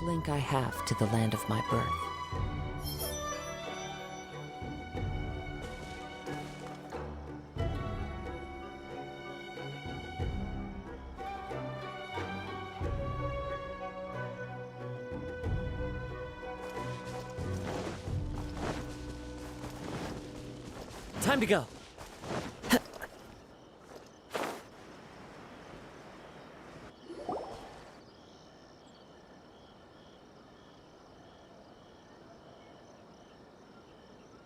link I have to the land of my birth. Time to go.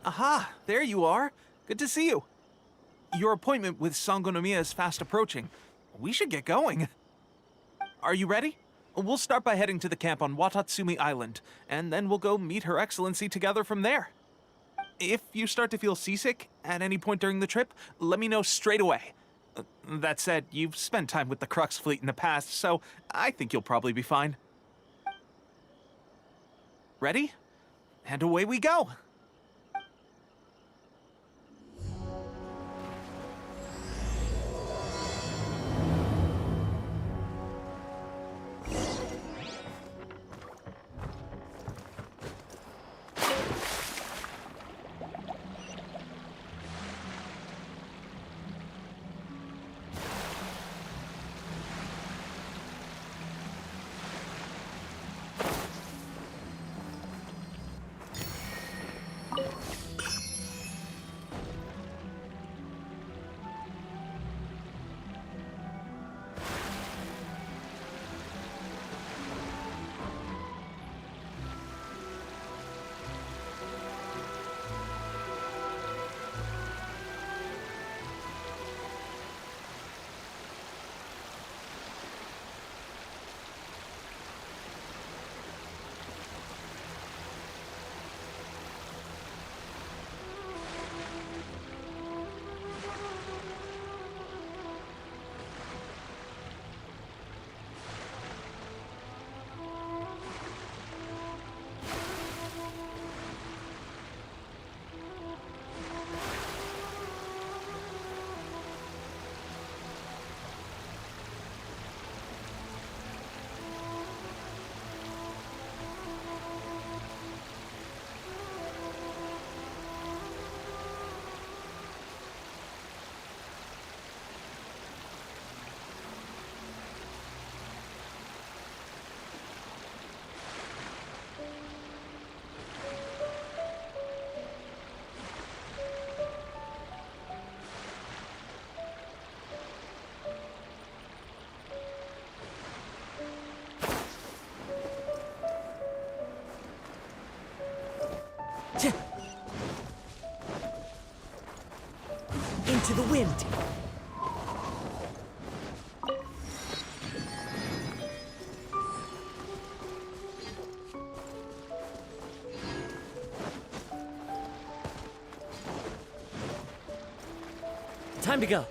Aha, there you are. Good to see you. Your appointment with Sangonomiya is fast approaching. We should get going. Are you ready? We'll start by heading to the camp on Watatsumi Island, and then we'll go meet Her Excellency together from there. If you start to feel seasick at any point during the trip, let me know straight away. That said, you've spent time with the Crux fleet in the past, so I think you'll probably be fine. Ready? And away we go! Into the wind. Time to go.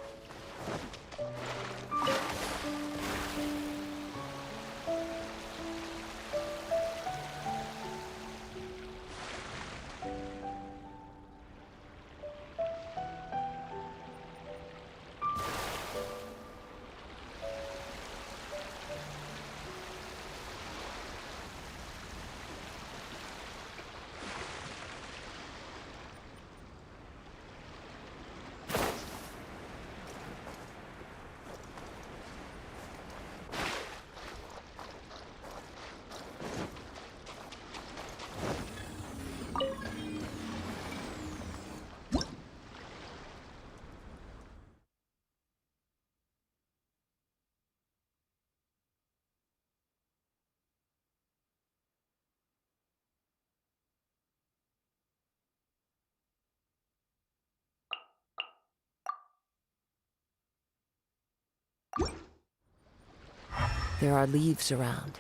There are leaves around,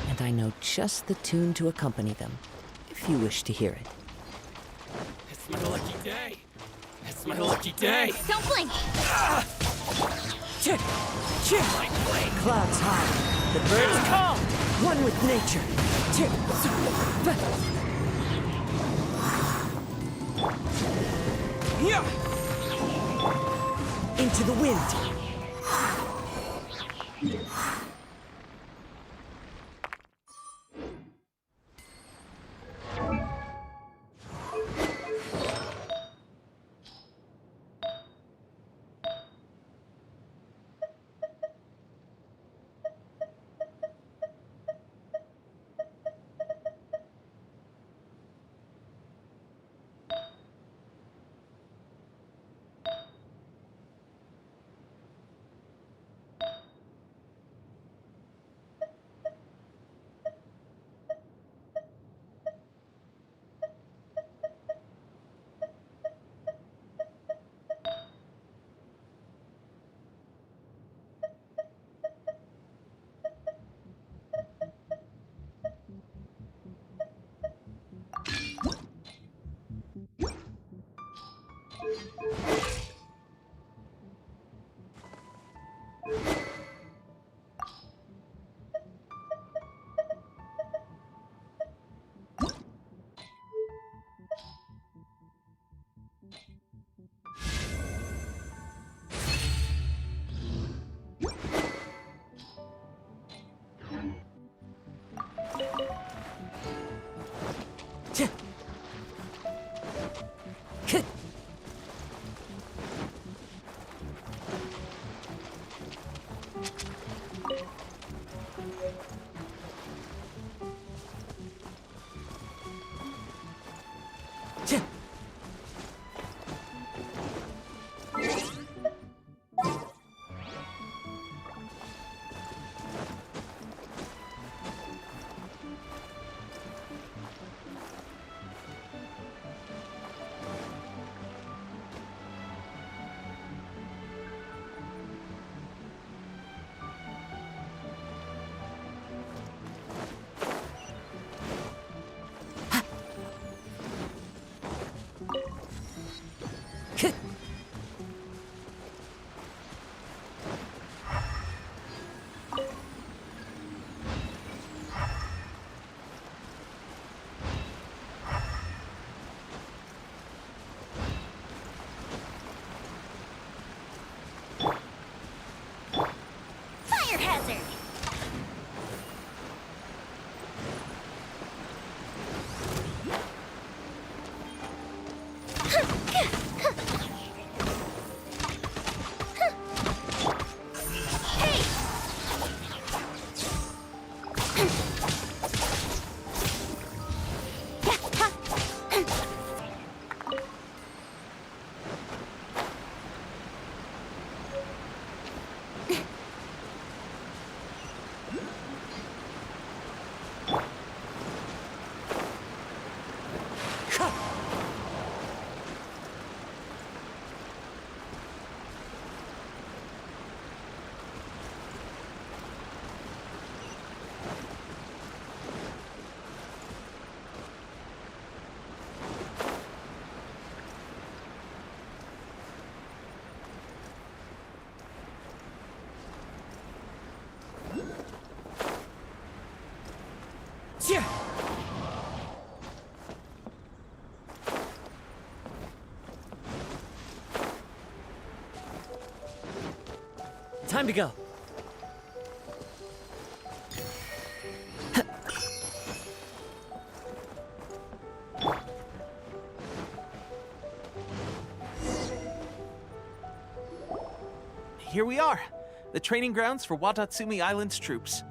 and I know just the tune to accompany them, if you wish to hear it. It's my lucky day! It's my lucky day! Don't blink! Chit! Chit! Clouds high, the birds calm, one with nature. Chit! Into the wind. Fire hazard! Time to go. Here we are, the training grounds for Watatsumi Island's troops.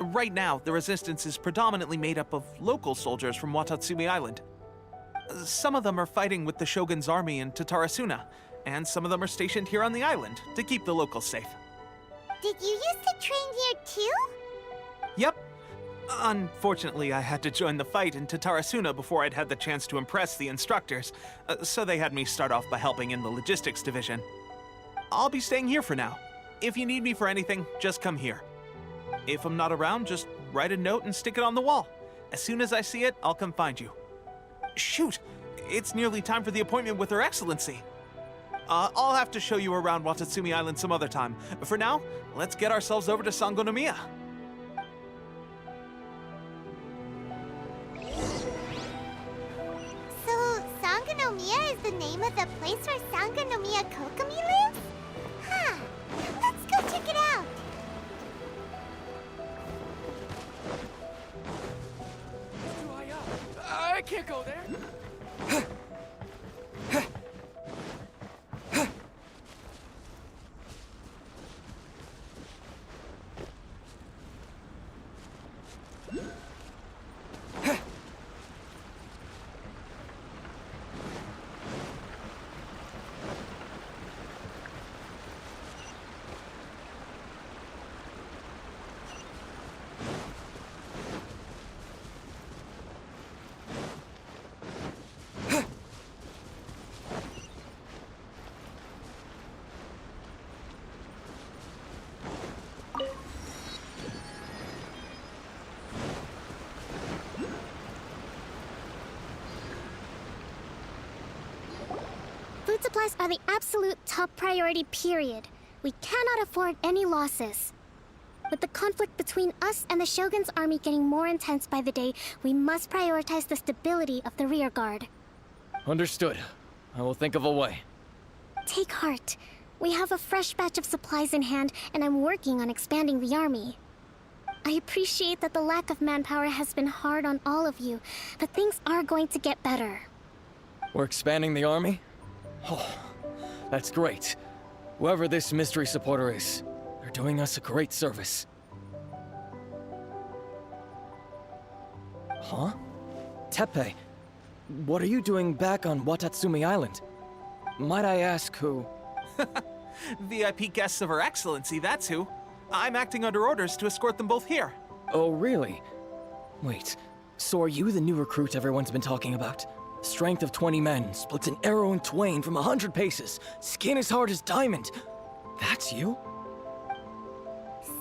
Right now, the resistance is predominantly made up of local soldiers from Watatsumi Island. Some of them are fighting with the Shogun's army in Tatarasuna, and some of them are stationed here on the island to keep the locals safe. Did you used to train here too? Yep. Unfortunately, I had to join the fight in Tatarasuna before I'd had the chance to impress the instructors, so they had me start off by helping in the logistics division. I'll be staying here for now. If you need me for anything, just come here. If I'm not around, just write a note and stick it on the wall. As soon as I see it, I'll come find you. Shoot! It's nearly time for the appointment with Her Excellency. I'll have to show you around Watatsumi Island some other time. For now, let's get ourselves over to Sangonomiya. So, Sangonomiya is the name of the place where Sangonomiya Kokomi lives? Huh. Let's go check it out. Dry up. I can't go there. Food supplies are the absolute top priority, period. We cannot afford any losses. With the conflict between us and the Shogun's army getting more intense by the day, we must prioritize the stability of the rear guard. Understood. I will think of a way. Take heart. We have a fresh batch of supplies in hand, and I'm working on expanding the army. I appreciate that the lack of manpower has been hard on all of you, but things are going to get better. We're expanding the army? Oh, that's great. Whoever this mystery supporter is, they're doing us a great service. Huh? Teppei, what are you doing back on Watatsumi Island? Might I ask who? VIP guests of Her Excellency, that's who. I'm acting under orders to escort them both here. Oh, really? Wait, so are you the new recruit everyone's been talking about? Strength of 20 men, splits an arrow in twain from 100 paces, skin as hard as diamond. That's you?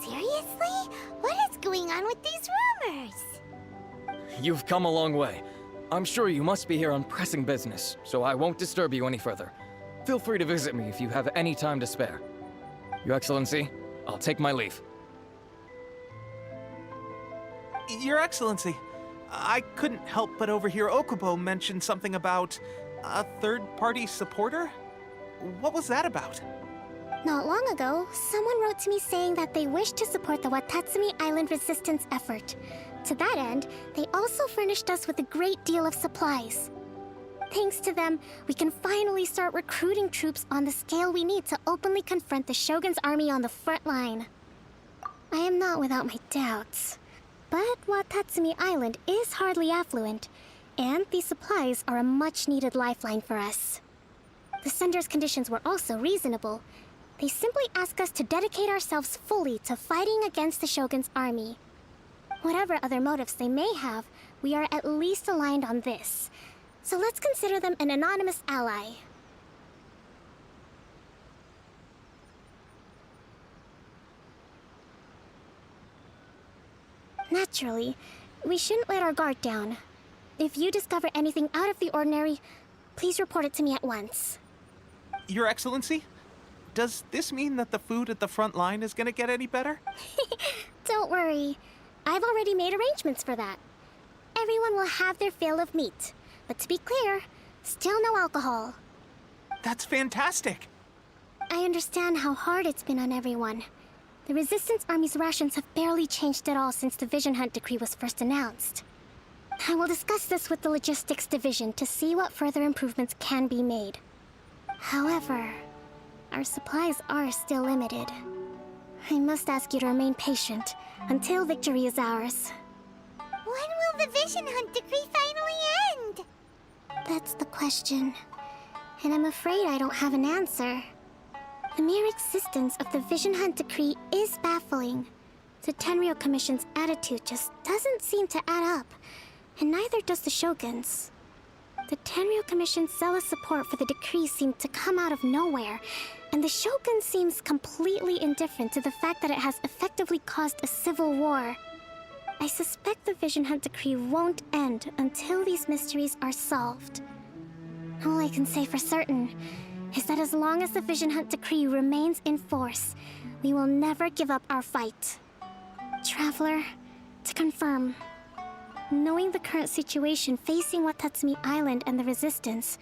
Seriously? What is going on with these rumors? You've come a long way. I'm sure you must be here on pressing business, so I won't disturb you any further. Feel free to visit me if you have any time to spare. Your Excellency, I'll take my leave. Your Excellency, I couldn't help but overhear Okubo mention something about a third-party supporter? What was that about? Not long ago, someone wrote to me saying that they wish to support the Watatsumi Island resistance effort. To that end, they also furnished us with a great deal of supplies. Thanks to them, we can finally start recruiting troops on the scale we need to openly confront the Shogun's army on the front line. I am not without my doubts, but Watatsumi Island is hardly affluent, and these supplies are a much-needed lifeline for us. The sender's conditions were also reasonable. They simply ask us to dedicate ourselves fully to fighting against the Shogun's army. Whatever other motives they may have, we are at least aligned on this. So let's consider them an anonymous ally. Naturally, we shouldn't let our guard down. If you discover anything out of the ordinary, please report it to me at once. Your Excellency, does this mean that the food at the front line is gonna get any better? Don't worry. I've already made arrangements for that. Everyone will have their fill of meat. But to be clear, still no alcohol. That's fantastic! I understand how hard it's been on everyone. The Resistance Army's rations have barely changed at all since the Vision Hunt decree was first announced. I will discuss this with the Logistics Division to see what further improvements can be made. However, our supplies are still limited. I must ask you to remain patient until victory is ours. When will the Vision Hunt decree finally end? That's the question. And I'm afraid I don't have an answer. The mere existence of the Vision Hunt decree is baffling. The Tenryou Commission's attitude just doesn't seem to add up, and neither does the Shogun's. The Tenryou Commission's zealous support for the decree seemed to come out of nowhere, and the Shogun seems completely indifferent to the fact that it has effectively caused a civil war. I suspect the Vision Hunt decree won't end until these mysteries are solved. All I can say for certain is that as long as the Vision Hunt decree remains in force, we will never give up our fight. Traveler, to confirm, knowing the current situation facing Watatsumi Island and the Resistance,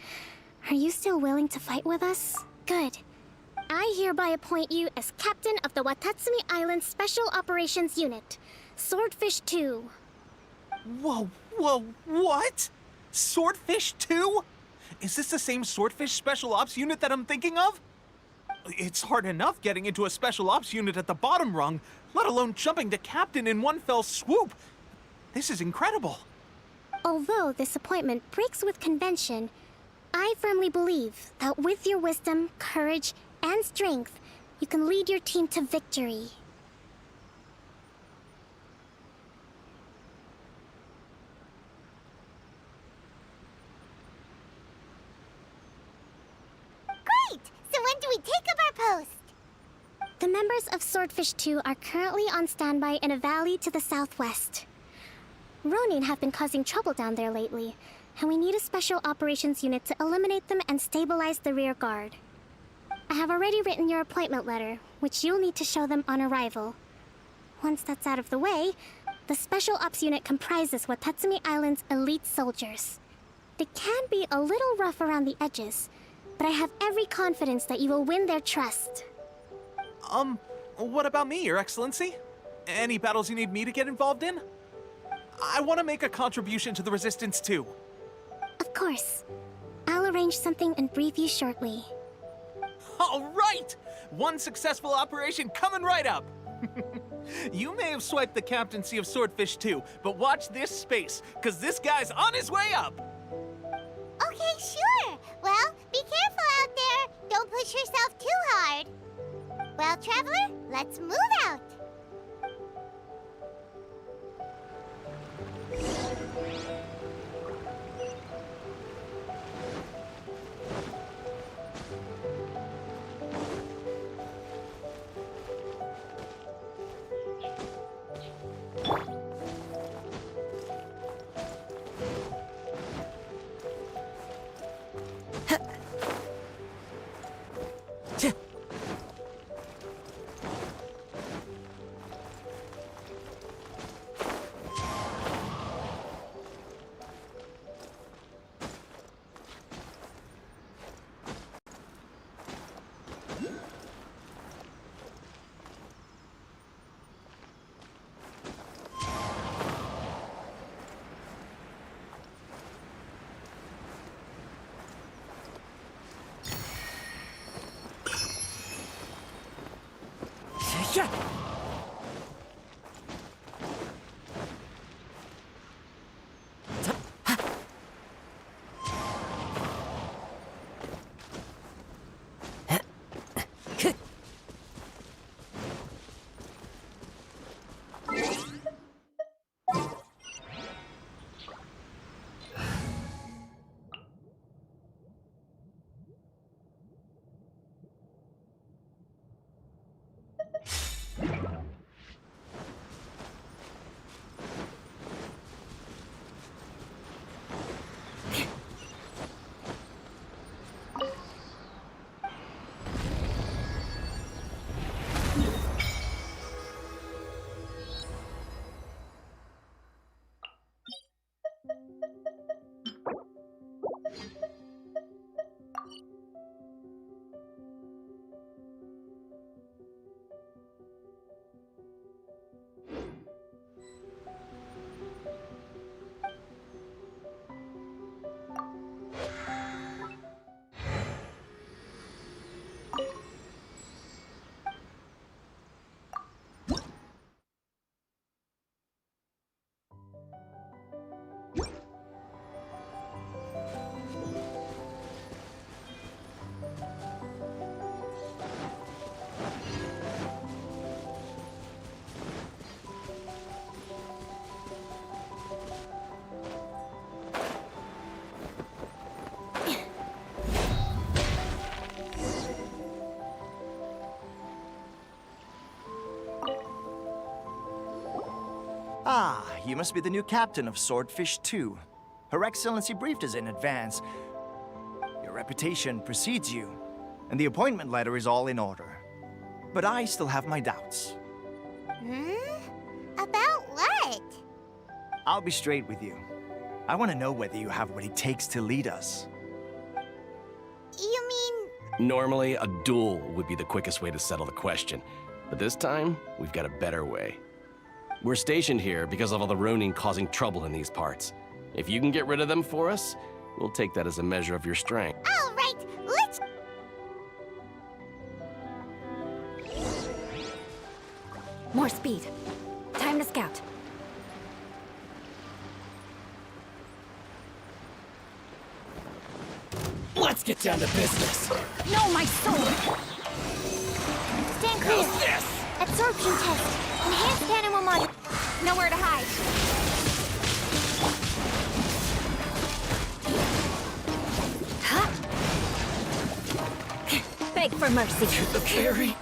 are you still willing to fight with us? Good. I hereby appoint you as captain of the Watatsumi Island Special Operations Unit, Swordfish 2. Whoa, what? Swordfish 2? Is this the same Swordfish Special Ops unit that I'm thinking of? It's hard enough getting into a Special Ops unit at the bottom rung, let alone jumping to captain in one fell swoop. This is incredible. Although this appointment breaks with convention, I firmly believe that with your wisdom, courage, and strength, you can lead your team to victory. Great! So when do we take up our post? The members of Swordfish 2 are currently on standby in a valley to the southwest. Ronin have been causing trouble down there lately, and we need a special operations unit to eliminate them and stabilize the rear guard. I have already written your appointment letter, which you'll need to show them on arrival. Once that's out of the way, the Special Ops unit comprises Watatsumi Island's elite soldiers. They can be a little rough around the edges, but I have every confidence that you will win their trust. What about me, Your Excellency? Any battles you need me to get involved in? I want to make a contribution to the Resistance too. Of course. I'll arrange something and brief you shortly. All right! One successful operation coming right up! You may have swiped the captaincy of Swordfish too, but watch this space, because this guy's on his way up! Okay, sure. Well, be careful out there. Don't push yourself too hard. Well, Traveler, let's move out. Yeah. Ah, you must be the new captain of Swordfish 2. Her Excellency briefed us in advance. Your reputation precedes you, and the appointment letter is all in order. But I still have my doubts. About what? I'll be straight with you. I want to know whether you have what it takes to lead us. You mean... Normally, a duel would be the quickest way to settle the question. But this time, we've got a better way. We're stationed here because of all the Ronin causing trouble in these parts. If you can get rid of them for us, we'll take that as a measure of your strength. All right, let's... More speed. Time to scout. Let's get down to business. No, my sword! Stand clear. How's this? Absorption test. Enhanced animal model. Nowhere to hide. Beg for mercy. To the fairy.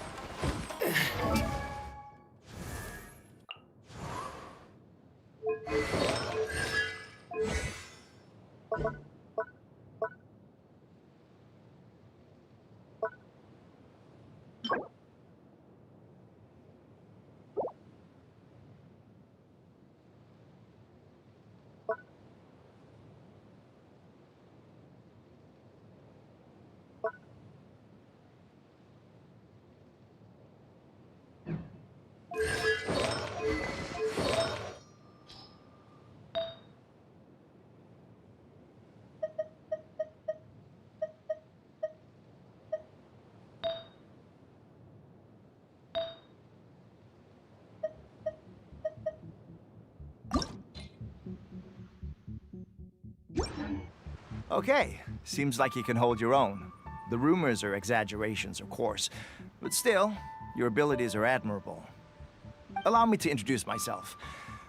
Okay, seems like you can hold your own. The rumors are exaggerations, of course, but still, your abilities are admirable. Allow me to introduce myself.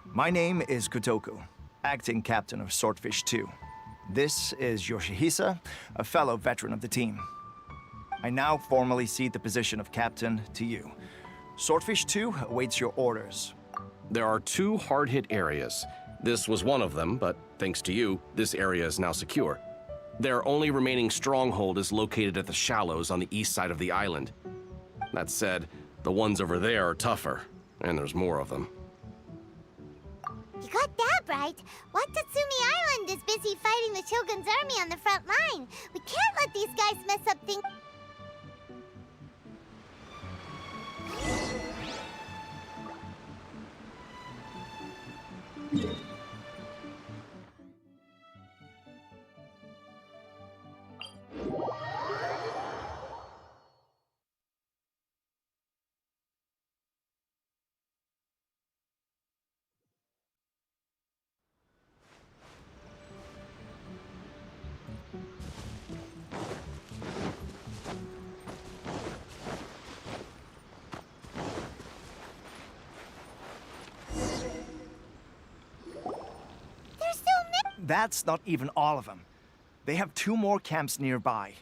My name is Kotoku, acting captain of Swordfish 2. This is Yoshihisa, a fellow veteran of the team. I now formally cede the position of captain to you. Swordfish 2 awaits your orders. There are 2 hard-hit areas. This was one of them, but thanks to you, this area is now secure. Their only remaining stronghold is located at the shallows on the east side of the island. That said, the ones over there are tougher, and there's more of them. You got that right. Watatsumi Island is busy fighting the Shogun's army on the front line. We can't let these guys mess up things. That's not even all of them. They have 2 more camps nearby.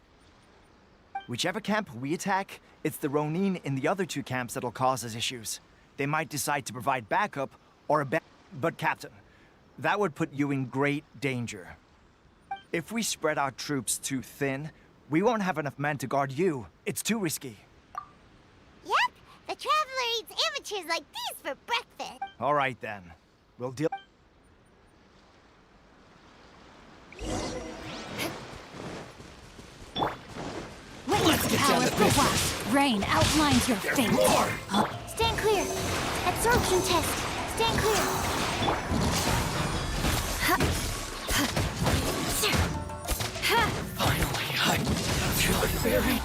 Whichever camp we attack, it's the Ronin in the other 2 camps that'll cause us issues. They might decide to provide backup or but Captain, that would put you in great danger. If we spread our troops too thin, we won't have enough men to guard you. It's too risky. Yep, the Traveler eats amateurs like these for breakfast. All right then. We'll deal. Power for what? Rain outlines your fate. Stand clear. Absorption test. Stand clear. Finally, I feel like very...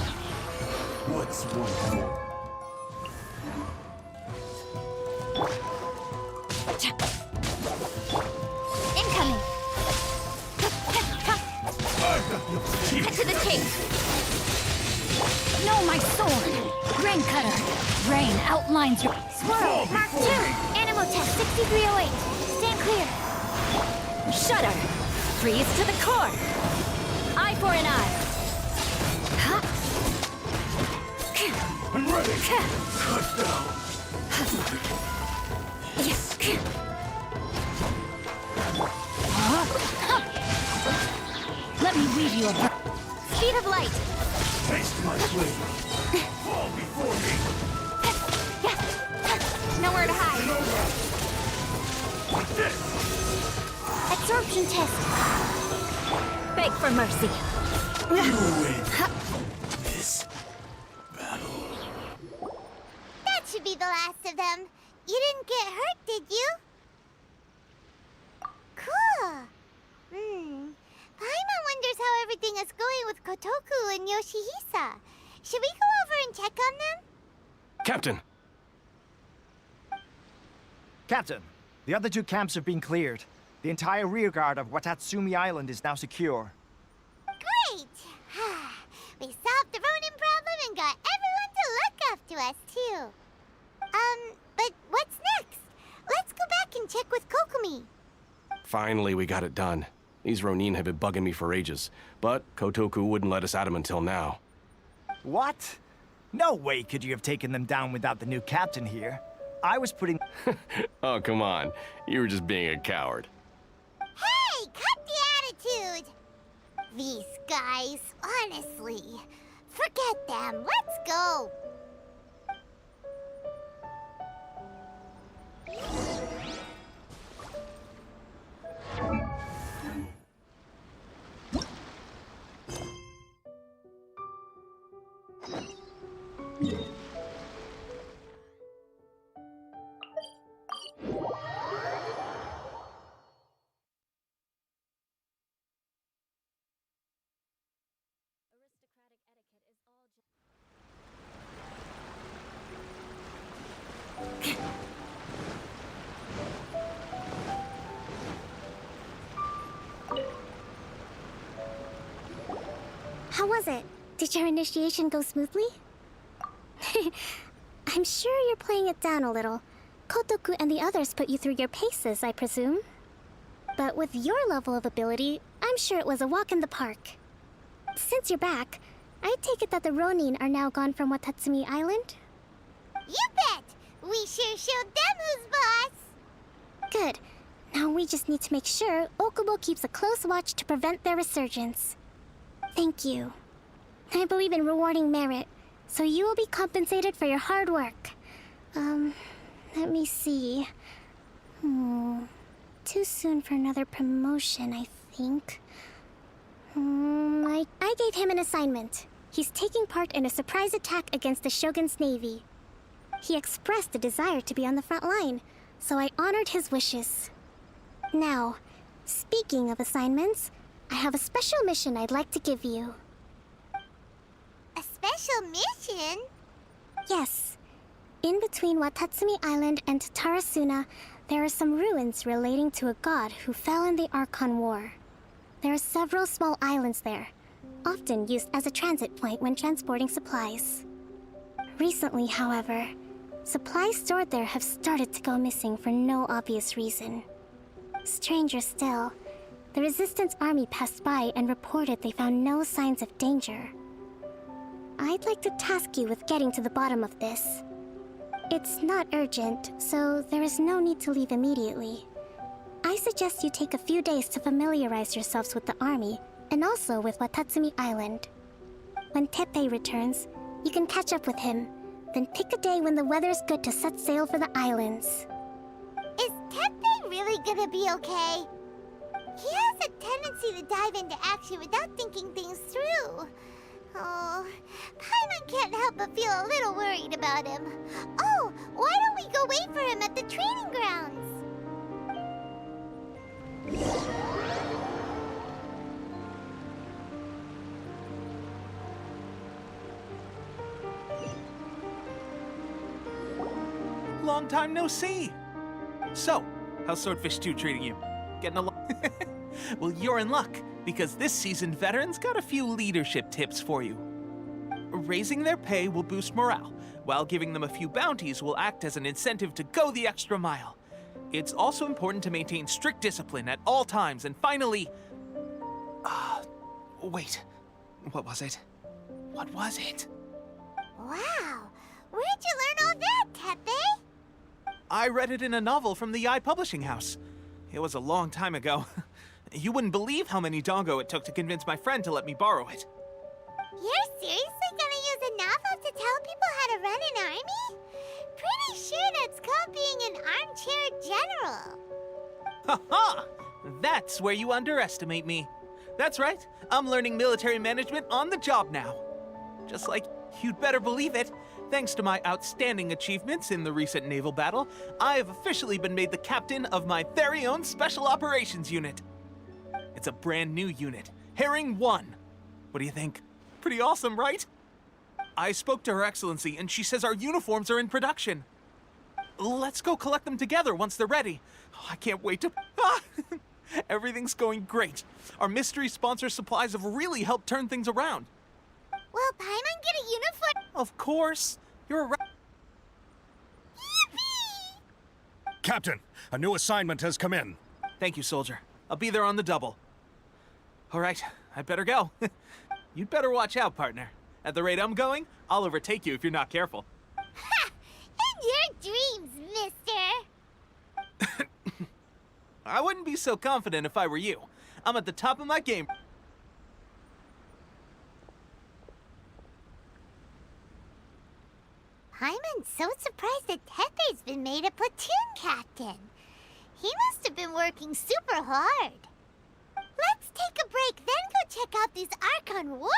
What's one more? Incoming. Cut to the chase. No, my sword. Rain cutter. Rain outlines your... Swirl. Mark 2. Animal test 6308. Stand clear. Shudder. Freeze to the core. Eye for an eye. Huh? I'm ready. Cut down. Yes. Let me weave you a... Speed of light. Taste my flavor. Fall before me. Nowhere to hide. Like this. Absorption test. Beg for mercy. You win. This battle. That should be the last of them. You didn't get hurt, did you? Cool. Paimon wonders how everything is going with Kotoku and Yoshihisa. Should we go over and check on them? Captain! Captain, the other 2 camps have been cleared. The entire rearguard of Watatsumi Island is now secure. Great! We solved the Ronin problem and got everyone to look up to us, too. But what's next? Let's go back and check with Kokumi. Finally, we got it done. These Ronin have been bugging me for ages, but Kotoku wouldn't let us at him until now. What? No way could you have taken them down without the new captain here. I was putting... Oh, come on. You were just being a coward. Hey, cut the attitude! These guys, honestly. Forget them. Let's go. was it? Did your initiation go smoothly? I'm sure you're playing it down a little. Kotoku and the others put you through your paces, I presume. But with your level of ability, I'm sure it was a walk in the park. Since you're back, I take it that the Ronin are now gone from Watatsumi Island? You bet! We sure showed them who's boss! Good. Now we just need to make sure Okubo keeps a close watch to prevent their resurgence. Thank you. I believe in rewarding merit, so you will be compensated for your hard work. Let me see. Too soon for another promotion, I think. I gave him an assignment. He's taking part in a surprise attack against the Shogun's navy. He expressed a desire to be on the front line, so I honored his wishes. Now, speaking of assignments, I have a special mission I'd like to give you. A special mission? Yes. In between Watatsumi Island and Tarasuna, there are some ruins relating to a god who fell in the Archon War. There are several small islands there, often used as a transit point when transporting supplies. Recently, however, supplies stored there have started to go missing for no obvious reason. Stranger still, the Resistance army passed by and reported they found no signs of danger. I'd like to task you with getting to the bottom of this. It's not urgent, so there is no need to leave immediately. I suggest you take a few days to familiarize yourselves with the army, and also with Watatsumi Island. When Teppei returns, you can catch up with him, then pick a day when the weather's good to set sail for the islands. Is Teppei really gonna be okay? He has a tendency to dive into action without thinking things through. Oh, Paimon can't help but feel a little worried about him. Oh, why don't we go wait for him at the training grounds? Long time no see. So, how's Swordfish 2 treating you? Getting along? Well, you're in luck, because this seasoned veteran's got a few leadership tips for you. Raising their pay will boost morale, while giving them a few bounties will act as an incentive to go the extra mile. It's also important to maintain strict discipline at all times, and finally... wait. What was it? What was it? Wow, where'd you learn all that, Teppei? I read it in a novel from the Eye Publishing House. It was a long time ago. You wouldn't believe how many dongo it took to convince my friend to let me borrow it. You're seriously gonna use a novel to tell people how to run an army? Pretty sure that's called being an armchair general. Ha-ha! That's where you underestimate me. That's right, I'm learning military management on the job now. Just like you'd better believe it, thanks to my outstanding achievements in the recent naval battle, I have officially been made the captain of my very own Special Operations Unit. It's a brand new unit, Herring 1. What do you think? Pretty awesome, right? I spoke to Her Excellency, and she says our uniforms are in production. Let's go collect them together once they're ready. Oh, I can't wait to... Everything's going great. Our mystery sponsor supplies have really helped turn things around. Will Paimon get a uniform? Of course. You're a... Yippee! Captain, a new assignment has come in. Thank you, soldier. I'll be there on the double. All right, I'd better go. You'd better watch out, partner. At the rate I'm going, I'll overtake you if you're not careful. Ha! In your dreams, mister! I wouldn't be so confident if I were you. I'm at the top of my game. Paimon's so surprised that Teppei's been made a platoon captain. He must have been working super hard. Let's take a break, then go check out these Archon War...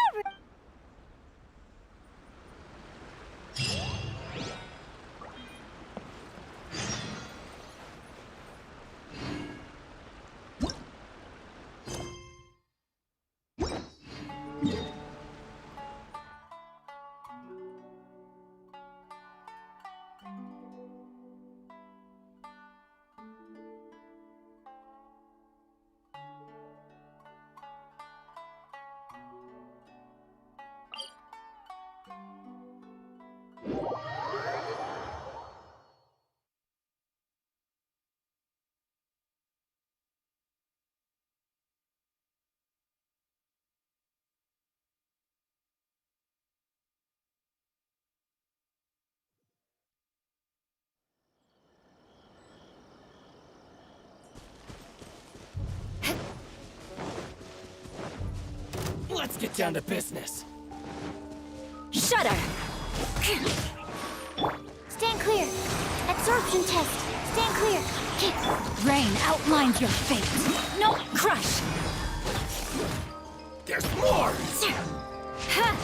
Let's get down to business. Shudder! Stand clear. Absorption test. Stand clear. Rain outlines your fate. No, crush! There's more! Ha!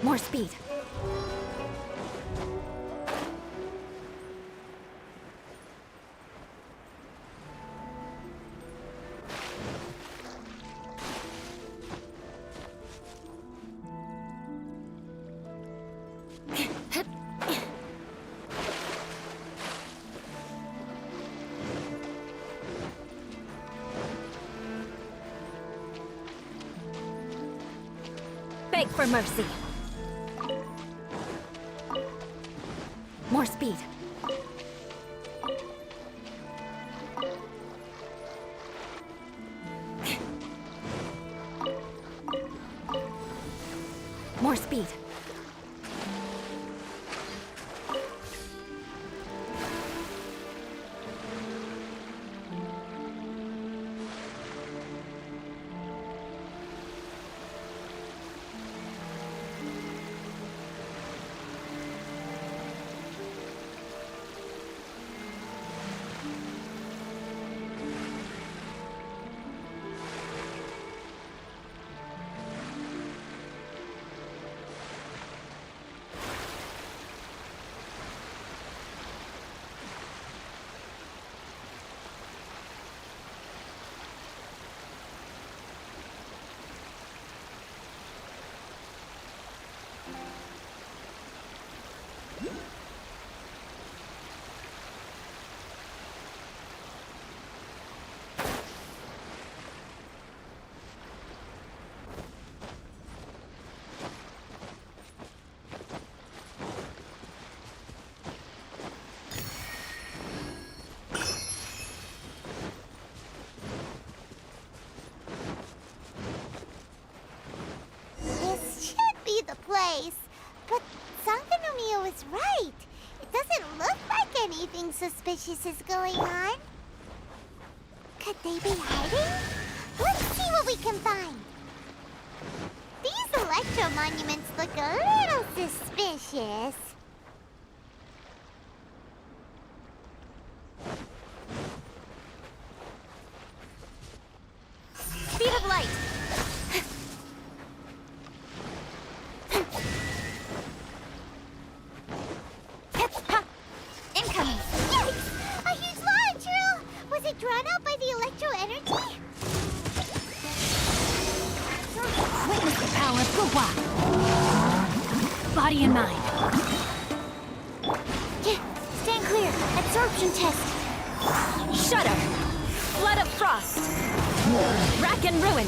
More speed. Beg for mercy. More speed. More speed. The place. But Sangonomiya was right. It doesn't look like anything suspicious is going on. Could they be hiding? Let's see what we can find. These electro monuments look a little suspicious. Speed of light. Incoming. Yikes! A huge launch, Earl! Was it drawn out by the electro energy? Witness the power of Guwa. Body and mind. Stand clear. Absorption test. Shudder. Flood of frost. Rack and ruin.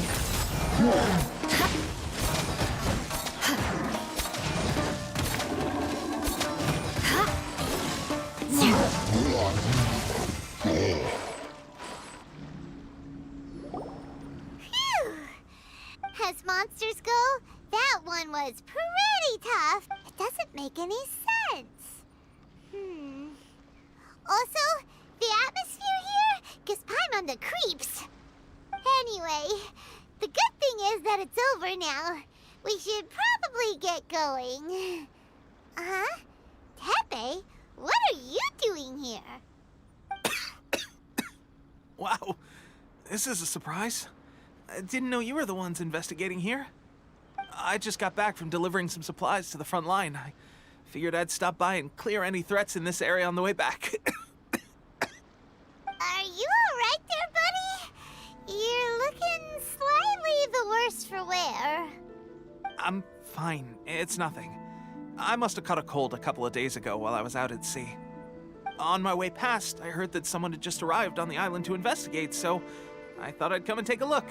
was pretty tough, it doesn't make any sense. Also, the atmosphere here gives Paimon the creeps. Anyway, the good thing is that it's over now. We should probably get going. Huh? Tepe, what are you doing here? Wow, this is a surprise. I didn't know you were the ones investigating here. I just got back from delivering some supplies to the front line. I figured I'd stop by and clear any threats in this area on the way back. Are you alright there, buddy? You're looking slightly the worse for wear. I'm fine. It's nothing. I must have caught a cold a couple of days ago while I was out at sea. On my way past, I heard that someone had just arrived on the island to investigate, so I thought I'd come and take a look.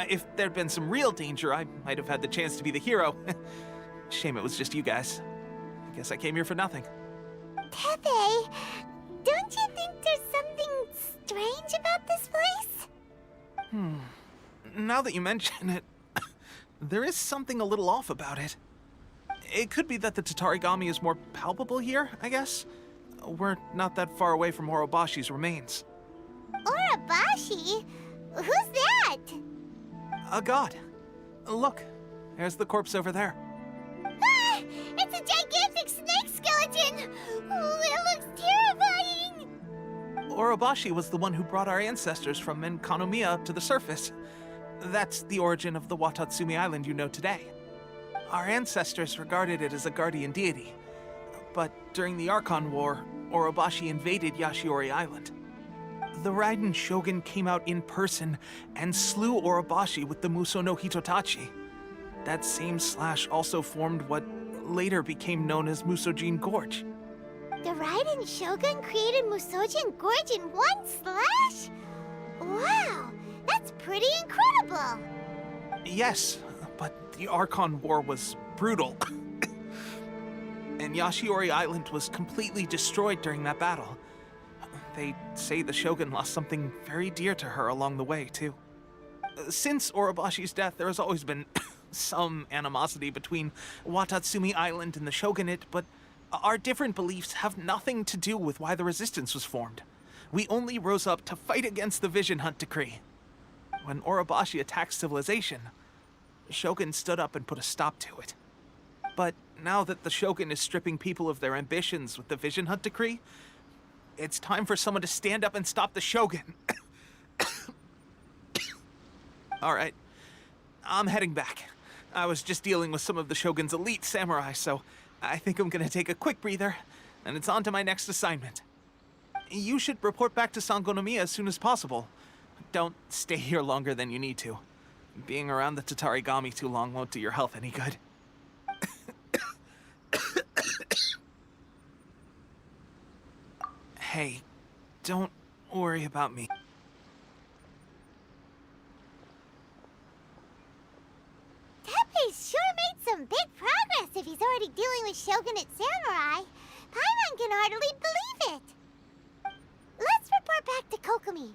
If there'd been some real danger, I might have had the chance to be the hero. Shame it was just you guys. I guess I came here for nothing. Tepe, don't you think there's something strange about this place? Now that you mention it, there is something a little off about it. It could be that the Tatarigami is more palpable here, I guess. We're not that far away from Orobashi's remains. Orobashi? Who's that? A god. Look, there's the corpse over there. Ah! It's a gigantic snake skeleton! Oh, it looks terrifying! Orobashi was the one who brought our ancestors from Menkanomiya up to the surface. That's the origin of the Watatsumi Island you know today. Our ancestors regarded it as a guardian deity. But during the Archon War, Orobashi invaded Yashiori Island. The Raiden Shogun came out in person and slew Orobashi with the Muso no Hitotachi. That same slash also formed what later became known as Musojin Gorge. The Raiden Shogun created Musojin Gorge in one slash? Wow, that's pretty incredible! Yes, but the Archon War was brutal. And Yashiori Island was completely destroyed during that battle. They say the Shogun lost something very dear to her along the way, too. Since Orobashi's death, there has always been some animosity between Watatsumi Island and the Shogunate, but our different beliefs have nothing to do with why the resistance was formed. We only rose up to fight against the Vision Hunt Decree. When Orobashi attacked civilization, the Shogun stood up and put a stop to it. But now that the Shogun is stripping people of their ambitions with the Vision Hunt Decree, it's time for someone to stand up and stop the Shogun. All right, I'm heading back. I was just dealing with some of the Shogun's elite samurai, so I think I'm gonna take a quick breather, and it's on to my next assignment. You should report back to Sangonomiya as soon as possible. Don't stay here longer than you need to. Being around the Tatarigami too long won't do your health any good. Hey, don't worry about me. Tepe's sure made some big progress if he's already dealing with Shogunate samurai. Paimon can hardly believe it. Let's report back to Kokomi.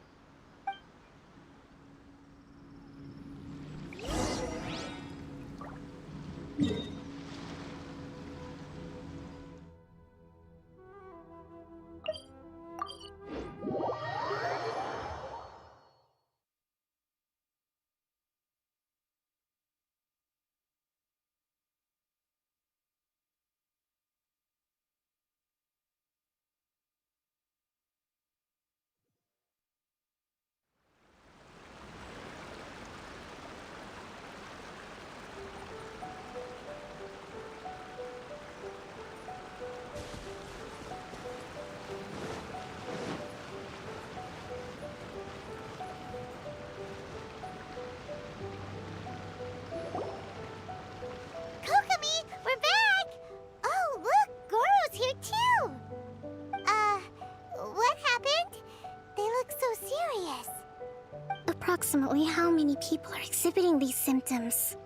Kokomi, we're back! Oh, look, Goro's here too! What happened? They look so serious. Approximately how many people are exhibiting these symptoms?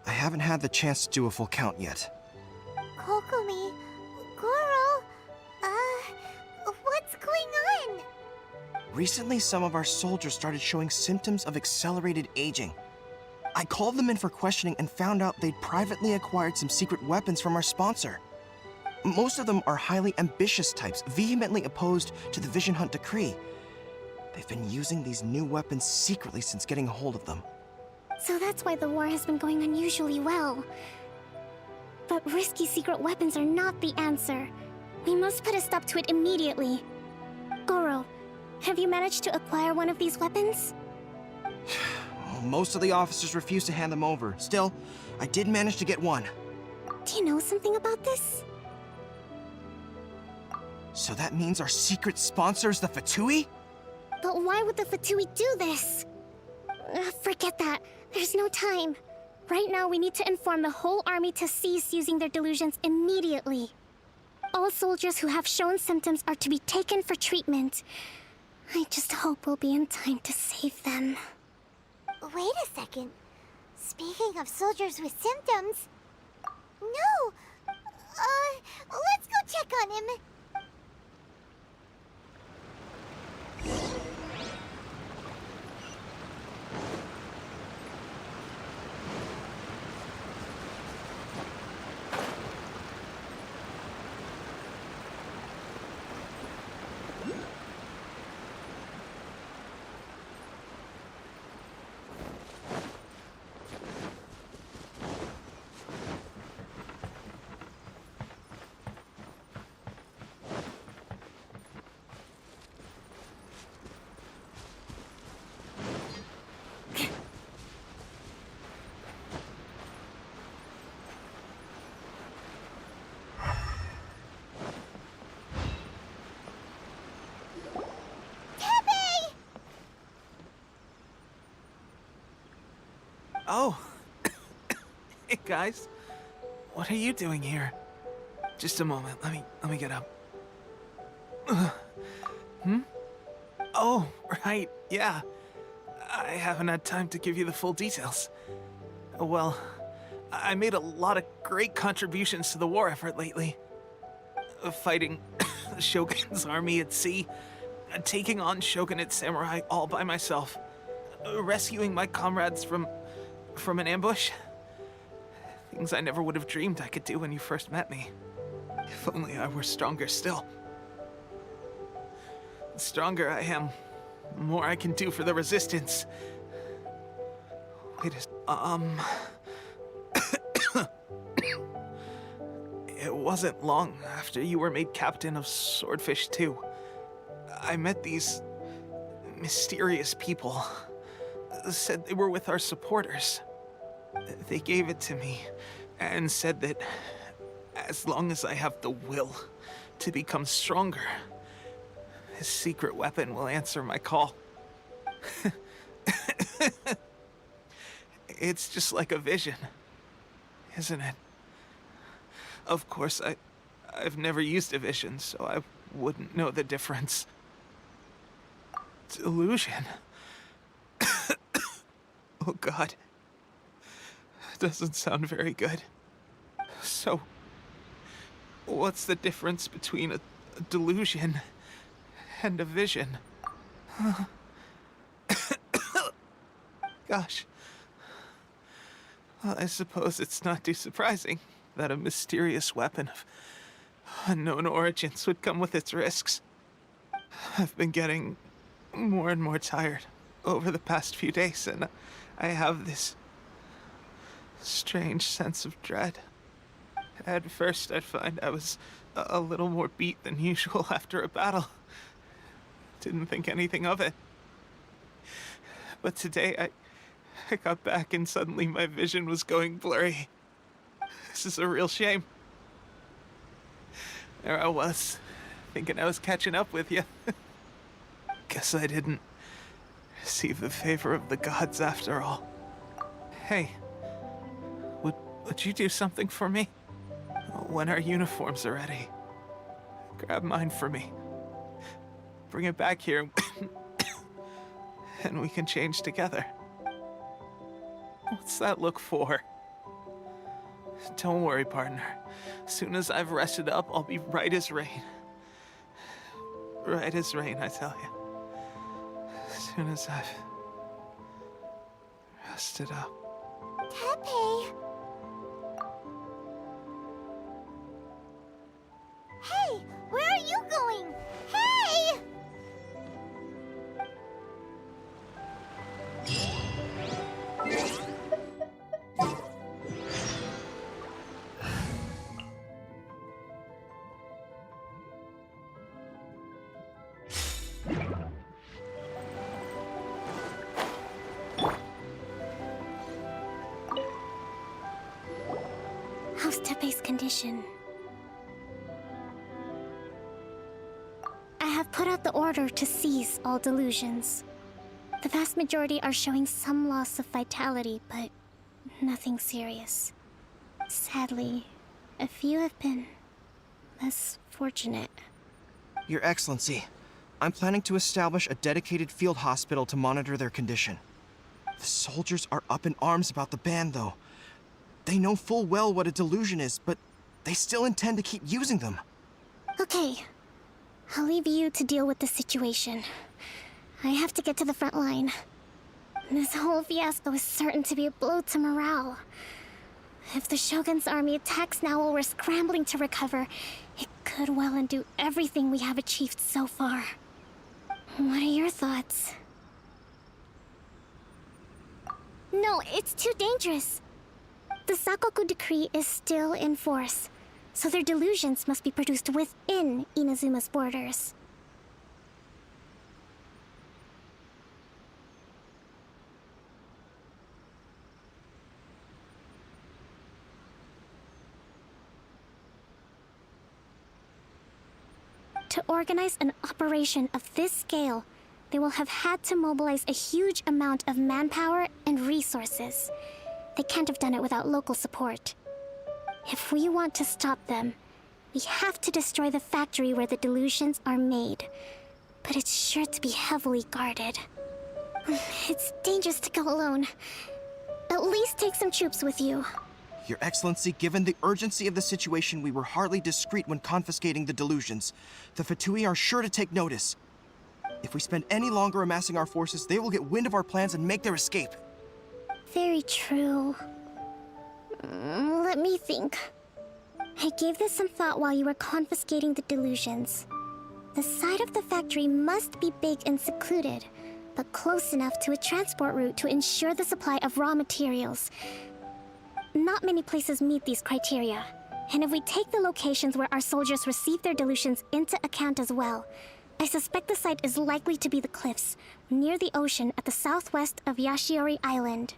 I haven't had the chance to do a full count yet. Kokomi, Goro, what's going on? Recently, some of our soldiers started showing symptoms of accelerated aging. I called them in for questioning and found out they'd privately acquired some secret weapons from our sponsor. Most of them are highly ambitious types, vehemently opposed to the Vision Hunt decree. They've been using these new weapons secretly since getting a hold of them. So that's why the war has been going unusually well. But risky secret weapons are not the answer. We must put a stop to it immediately. Goro, have you managed to acquire one of these weapons? Well, most of the officers refuse to hand them over. Still, I did manage to get one. Do you know something about this? So that means our secret sponsor is the Fatui? But why would the Fatui do this? Forget that. There's no time. Right now, we need to inform the whole army to cease using their delusions immediately. All soldiers who have shown symptoms are to be taken for treatment. I just hope we'll be in time to save them. Wait a second. Speaking of soldiers with symptoms... No! Let's go check on him. Oh. Hey, guys. What are you doing here? Just a moment. Let me get up. Oh, right. Yeah. I haven't had time to give you the full details. Well, I made a lot of great contributions to the war effort lately. Fighting the Shogun's army at sea, taking on Shogunate samurai all by myself, rescuing my comrades from an ambush. Things I never would have dreamed I could do when you first met me. If only I were stronger still. The stronger I am, the more I can do for the Resistance. Wait It wasn't long after you were made captain of Swordfish 2. I met these mysterious people. Said they were with our supporters. They gave it to me and said that as long as I have the will to become stronger, his secret weapon will answer my call. It's just like a vision, isn't it? Of course, I've never used a vision, so I wouldn't know the difference. Delusion. Oh God. Doesn't sound very good. So, what's the difference between a delusion and a vision? Gosh. Well, I suppose it's not too surprising that a mysterious weapon of unknown origins would come with its risks. I've been getting more and more tired over the past few days, and I have this strange sense of dread. At first, I'd find I was a little more beat than usual after a battle. Didn't think anything of it. But today, I got back and suddenly my vision was going blurry. This is a real shame. There I was, thinking I was catching up with you. Guess I didn't receive the favor of the gods after all. Hey, would you do something for me? When our uniforms are ready, grab mine for me. Bring it back here, and we can change together. What's that look for? Don't worry, partner. As soon as I've rested up, I'll be right as rain. Right as rain, I tell you. As soon as I've rested up. Tepe. Hey, where are you going? Hey! How's Tepe's condition? I have put out the order to cease all delusions. The vast majority are showing some loss of vitality, but nothing serious. Sadly, a few have been less fortunate. Your Excellency, I'm planning to establish a dedicated field hospital to monitor their condition. The soldiers are up in arms about the ban, though. They know full well what a delusion is, but they still intend to keep using them. Okay, I'll leave you to deal with the situation. I have to get to the front line. This whole fiasco is certain to be a blow to morale. If the Shogun's army attacks now while we're scrambling to recover, it could well undo everything we have achieved so far. What are your thoughts? No, it's too dangerous. The Sakoku decree is still in force, so their delusions must be produced within Inazuma's borders. To organize an operation of this scale, they will have had to mobilize a huge amount of manpower and resources. They can't have done it without local support. If we want to stop them, we have to destroy the factory where the delusions are made. But it's sure to be heavily guarded. It's dangerous to go alone. At least take some troops with you. Your Excellency, given the urgency of the situation, we were hardly discreet when confiscating the delusions. The Fatui are sure to take notice. If we spend any longer amassing our forces, they will get wind of our plans and make their escape. Very true. Let me think. I gave this some thought while you were confiscating the delusions. The side of the factory must be big and secluded, but close enough to a transport route to ensure the supply of raw materials. Not many places meet these criteria, and if we take the locations where our soldiers receive their delusions into account as well, I suspect the site is likely to be the cliffs, near the ocean at the southwest of Yashiori Island.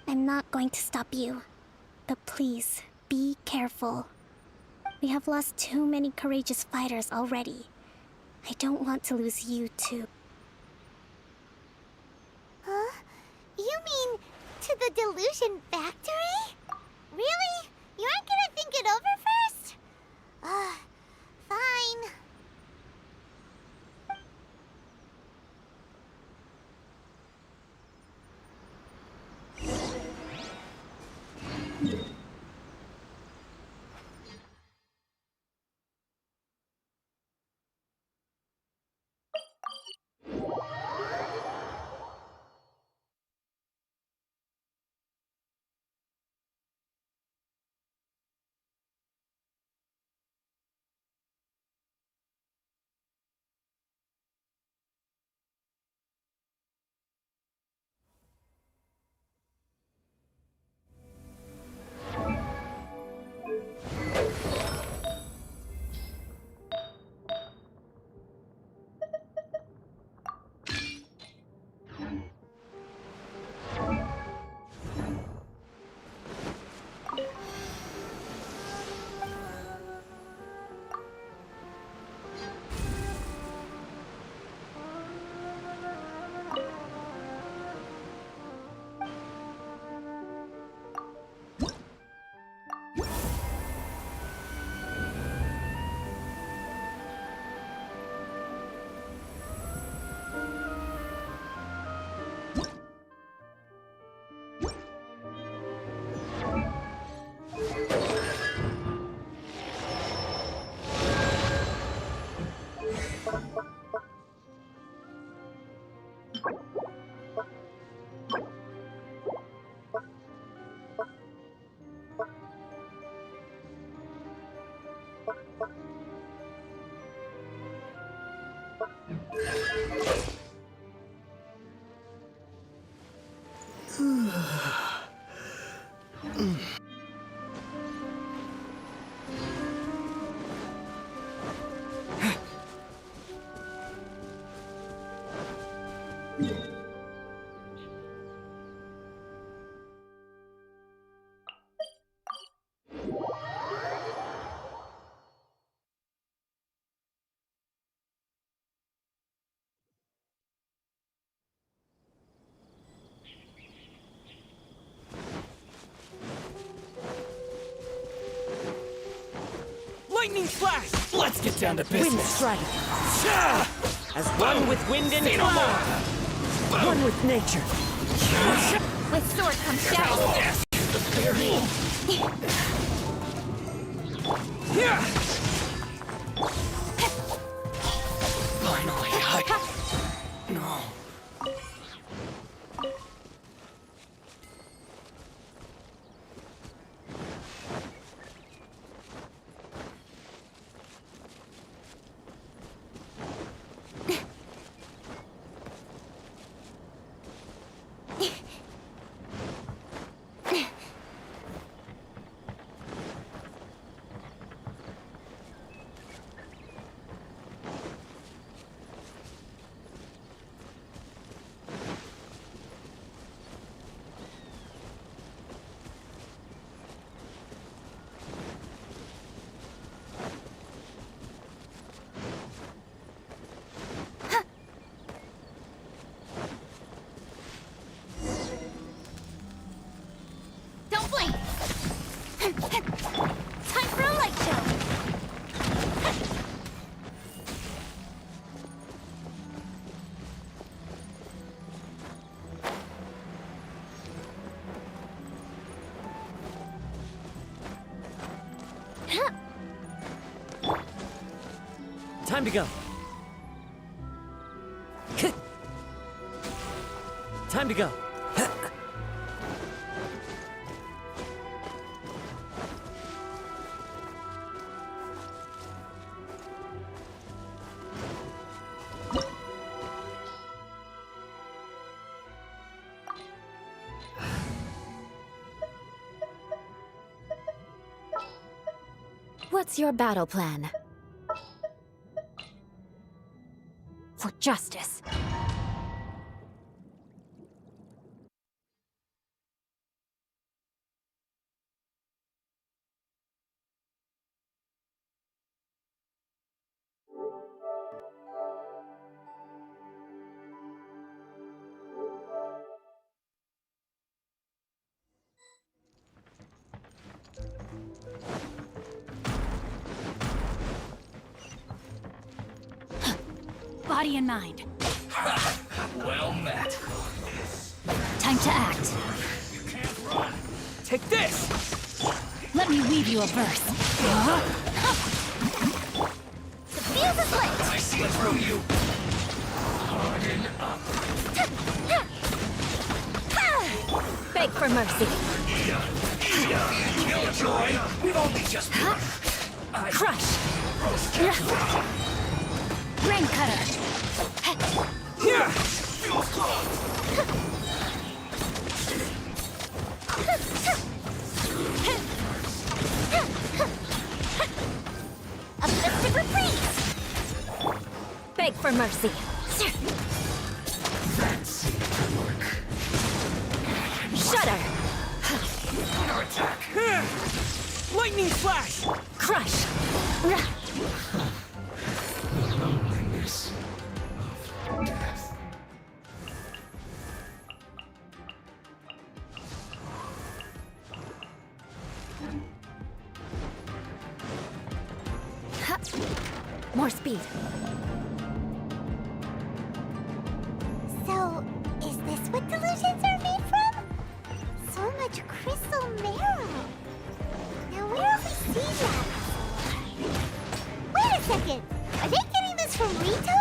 I'm not going to stop you, but please, be careful. We have lost too many courageous fighters already. I don't want to lose you too. Huh? You mean to the delusion factory? Really? You aren't gonna think it over first? Fine. Lightning flash! Let's get down to Wind business. strike. As one with wind and cloud. One with nature. With sword comes shadow. Finally, No. Don't blink! Time for a light show! Time to go. Time to go. What's your battle plan? For justice. Body and mind. Well met. Time to act. You can't run. Take this! Let me weave you a verse. The fuse is lit! I see through you. Harden up. Beg for mercy. Killjoy. We've only just begun. Crush. Rain cutter. Feels close. Uplifted reprise. Beg for mercy. That seemed to work. Shudder. Counter attack. Lightning flash! Crush. Loneliness of death. More speed. So, is this what delusions are made from? So much crystal marrow. Now, where have we seen that before? Wait a second! Are they getting this from Rito?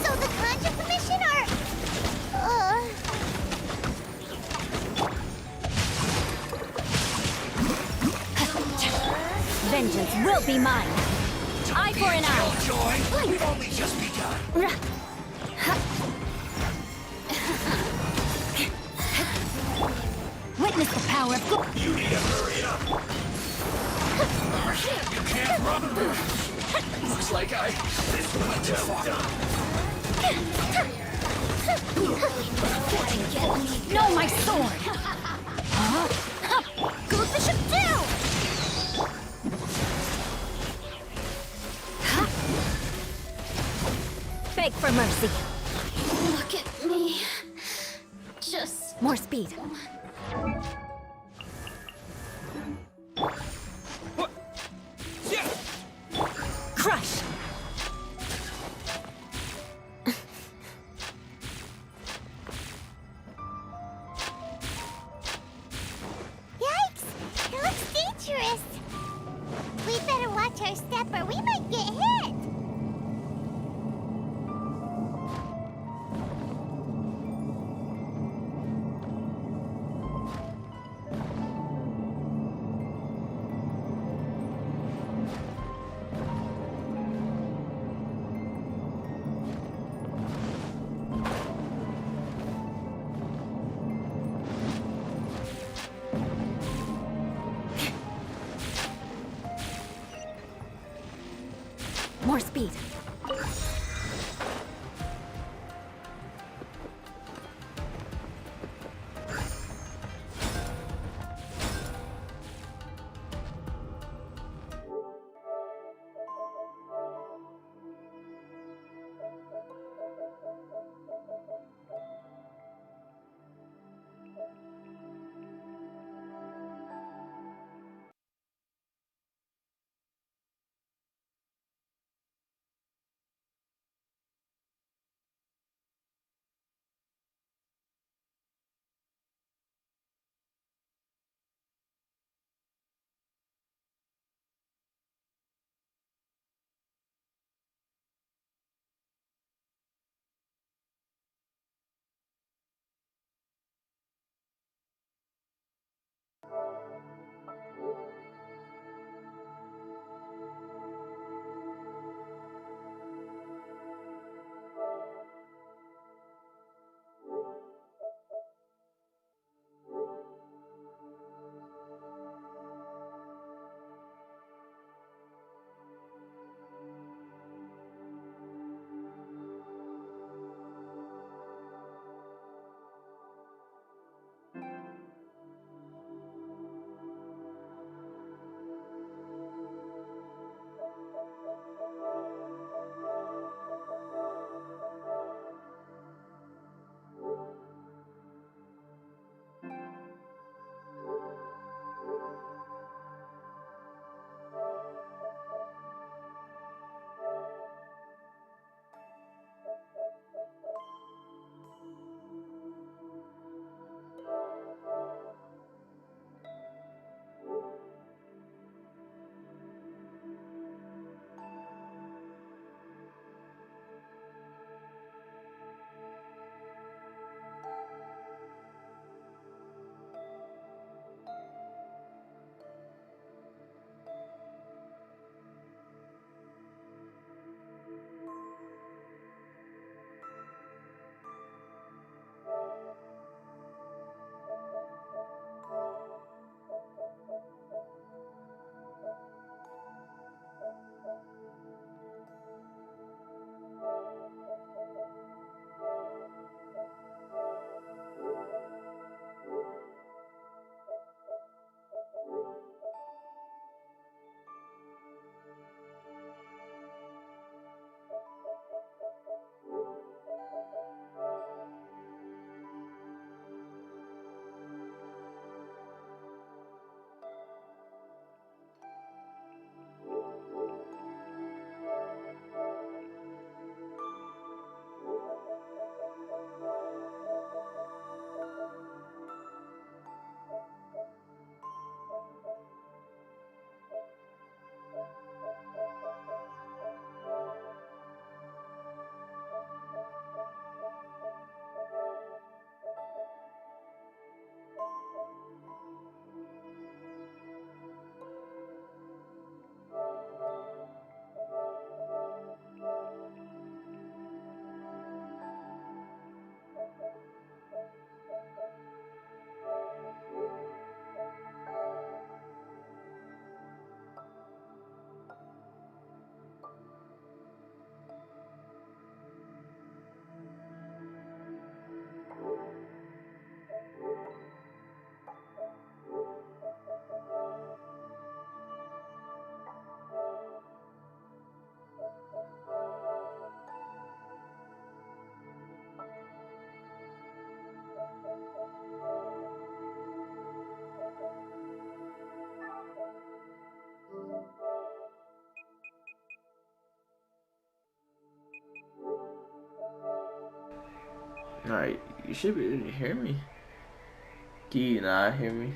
So the Conjure Commission are... Vengeance will be mine. Eye for an eye. Joy, we've only just begun. Witness the power of good. You need to hurry up. You can't run. Looks like this went too far. No, my sword! Good Bishop do! Beg for mercy. Look at me. Just More speed. Crush! Yikes! It looks dangerous. We'd better watch our step or we might get hit. More speed. Alright, you should be able to hear me. Can you not hear me?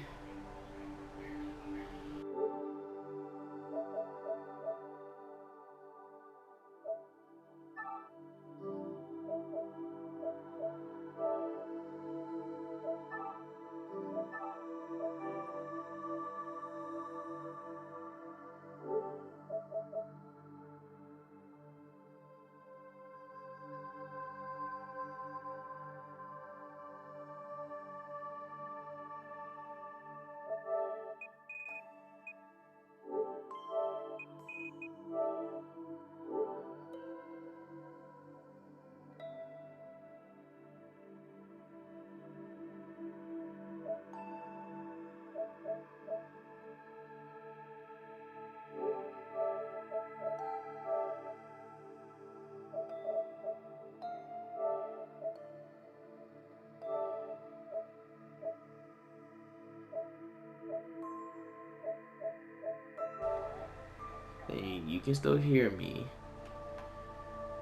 Hey, you can still hear me.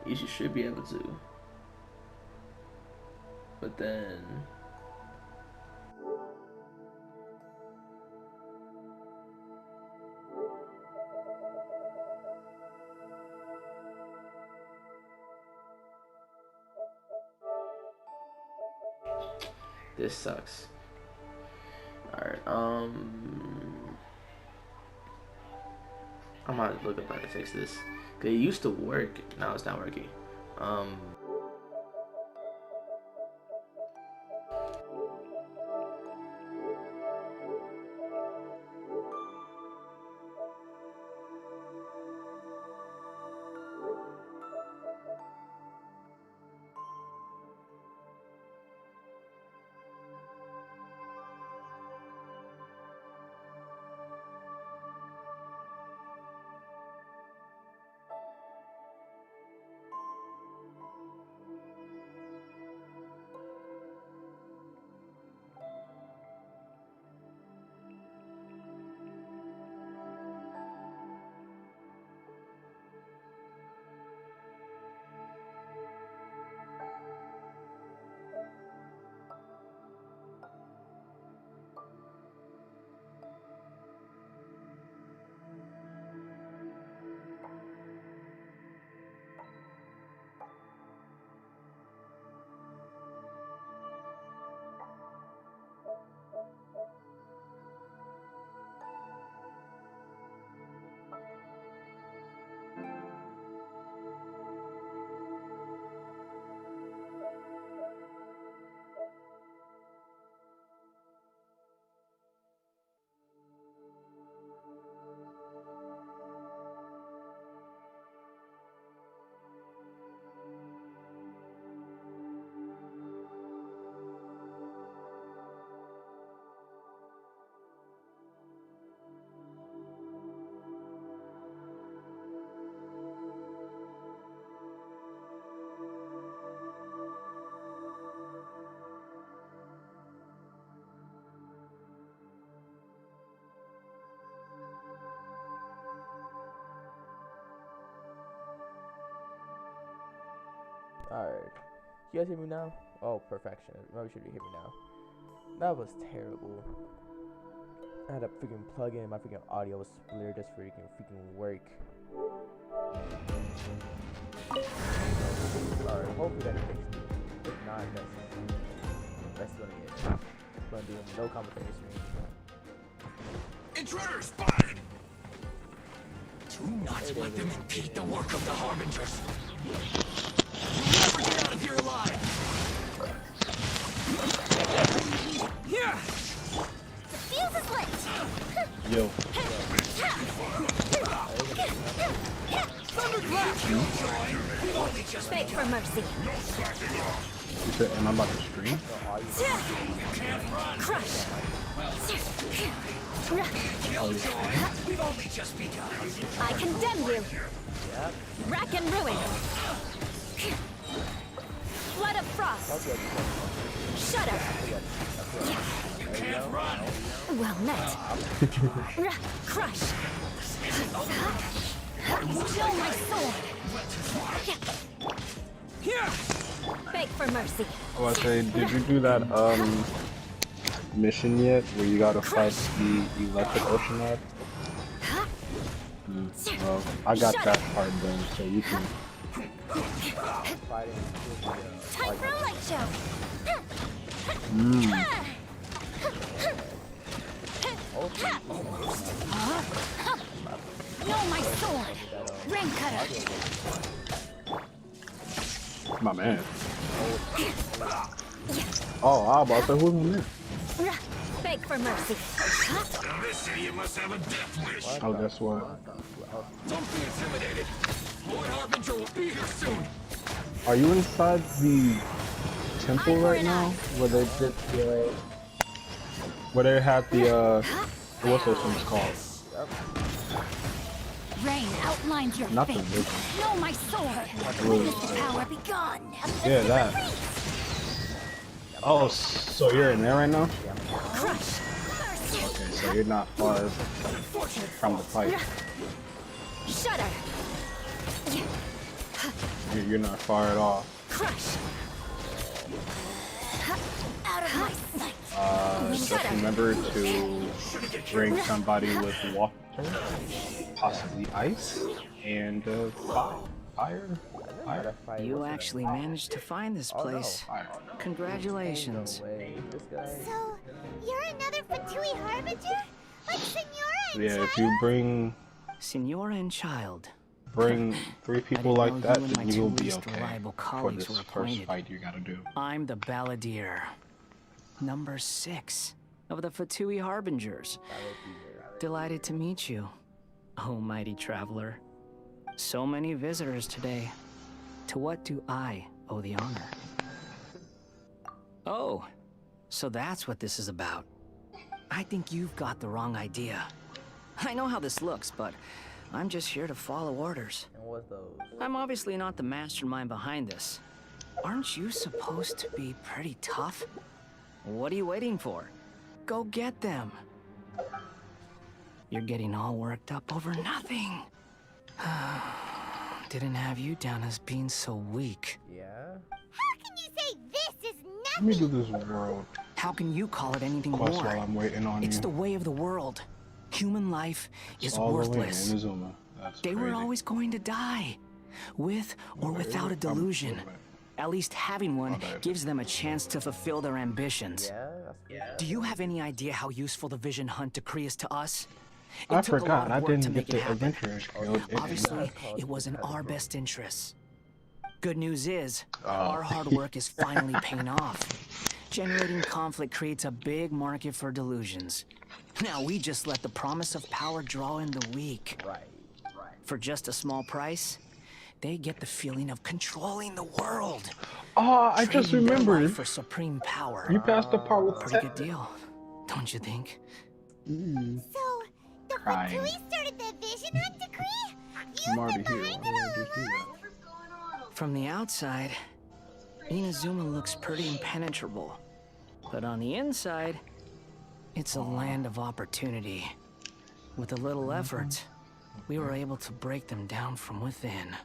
You should be able to. But then... this sucks. Alright, I'm gonna look up how to fix this. Cause it used to work, now it's not working. Alright. You guys hear me now? Oh, perfection. Maybe should you hear me now? That was terrible. I had to freaking plug in my freaking audio splitter just for freaking work. Alright, hopefully that fixed it. If not, that's gonna get. Gonna do no complications. Intruder spotted! Do not let them impede the work of the Harbingers. You'll never get out of here alive! Here! The fuse is lit! Yo. Thunderclap! Beg for mercy. You said, am I about to stream? Crush. We've only just begun. I condemn you. Rack and ruin. Flood of frost. Shudder. You can't run. Well met. Crush. Still my sword. Here! Beg Beg for mercy. I was say, did you do that mission yet where you gotta fight the electric ocean lad? Well, I got that part done, so you can. Time for a light show. No, my sword. Rain cutter. My man. Oh, I was about to say, who's my man? Beg for mercy. In this city, you must have a death wish. Oh, guess what? Don't be intimidated. Lord Harbinger will be here soon. Are you inside the temple right now? Where they did the, where they had the, what's those things called? Rain outlines your Nothing. fate. No, my sword. Witness the power begun. Yeah, that. Oh, so you're in there right now? Crush. Okay, so you're not far from the fight. Shudder. You're not far at all. Crush. Out of my sight. Just remember to bring somebody with water, possibly ice, and fire. You actually managed to find this place. Congratulations. So, you're another Fatui Harbinger? Like Senora and Yeah, if you bring Senora and Child. 3 people like know that, you and my then you will two be least okay reliable for colleagues this were first acquainted. fight you gotta do. I'm the Balladeer. Number 6 of the Fatui Harbingers. Delighted to meet you, oh mighty traveler. So many visitors today. To what do I owe the honor? Oh, so that's what this is about. I think you've got the wrong idea. I know how this looks, but I'm just here to follow orders. And what's those? I'm obviously not the mastermind behind this. Aren't you supposed to be pretty tough? What are you waiting for? Go get them. You're getting all worked up over nothing. Didn't have you down as being so weak. Yeah? How can you say this is Let me nothing? do this world How can you call it anything quest more? while I'm waiting on It's you. the way of the world. Human life is All the way in worthless. Inazuma. That's They crazy. were always going to die, with or without a delusion. At least having one gives them a chance to fulfill their ambitions. Yeah? Do you have any idea how useful the Vision Hunt decree is to us? It I took a lot forgot. of I work to didn't make get it the happen. adventurers guild. Obviously, it was in our best interests. Good news is, our hard work is finally paying off. Generating conflict creates a big market for delusions. Now we just let the promise of power draw in the weak. Right. For just a small price, they get the feeling of controlling the world. Oh, I just Trading their remembered. life for supreme power. You passed the part with Pretty good deal, don't you think? So, the Crying. Fatui started the Vision Hunt decree? I'm You've already been here. behind Why it would all I just do along? that? From the outside, Inazuma looks pretty impenetrable. But on the inside, it's a land of opportunity. With a little effort, we were able to break them down from within.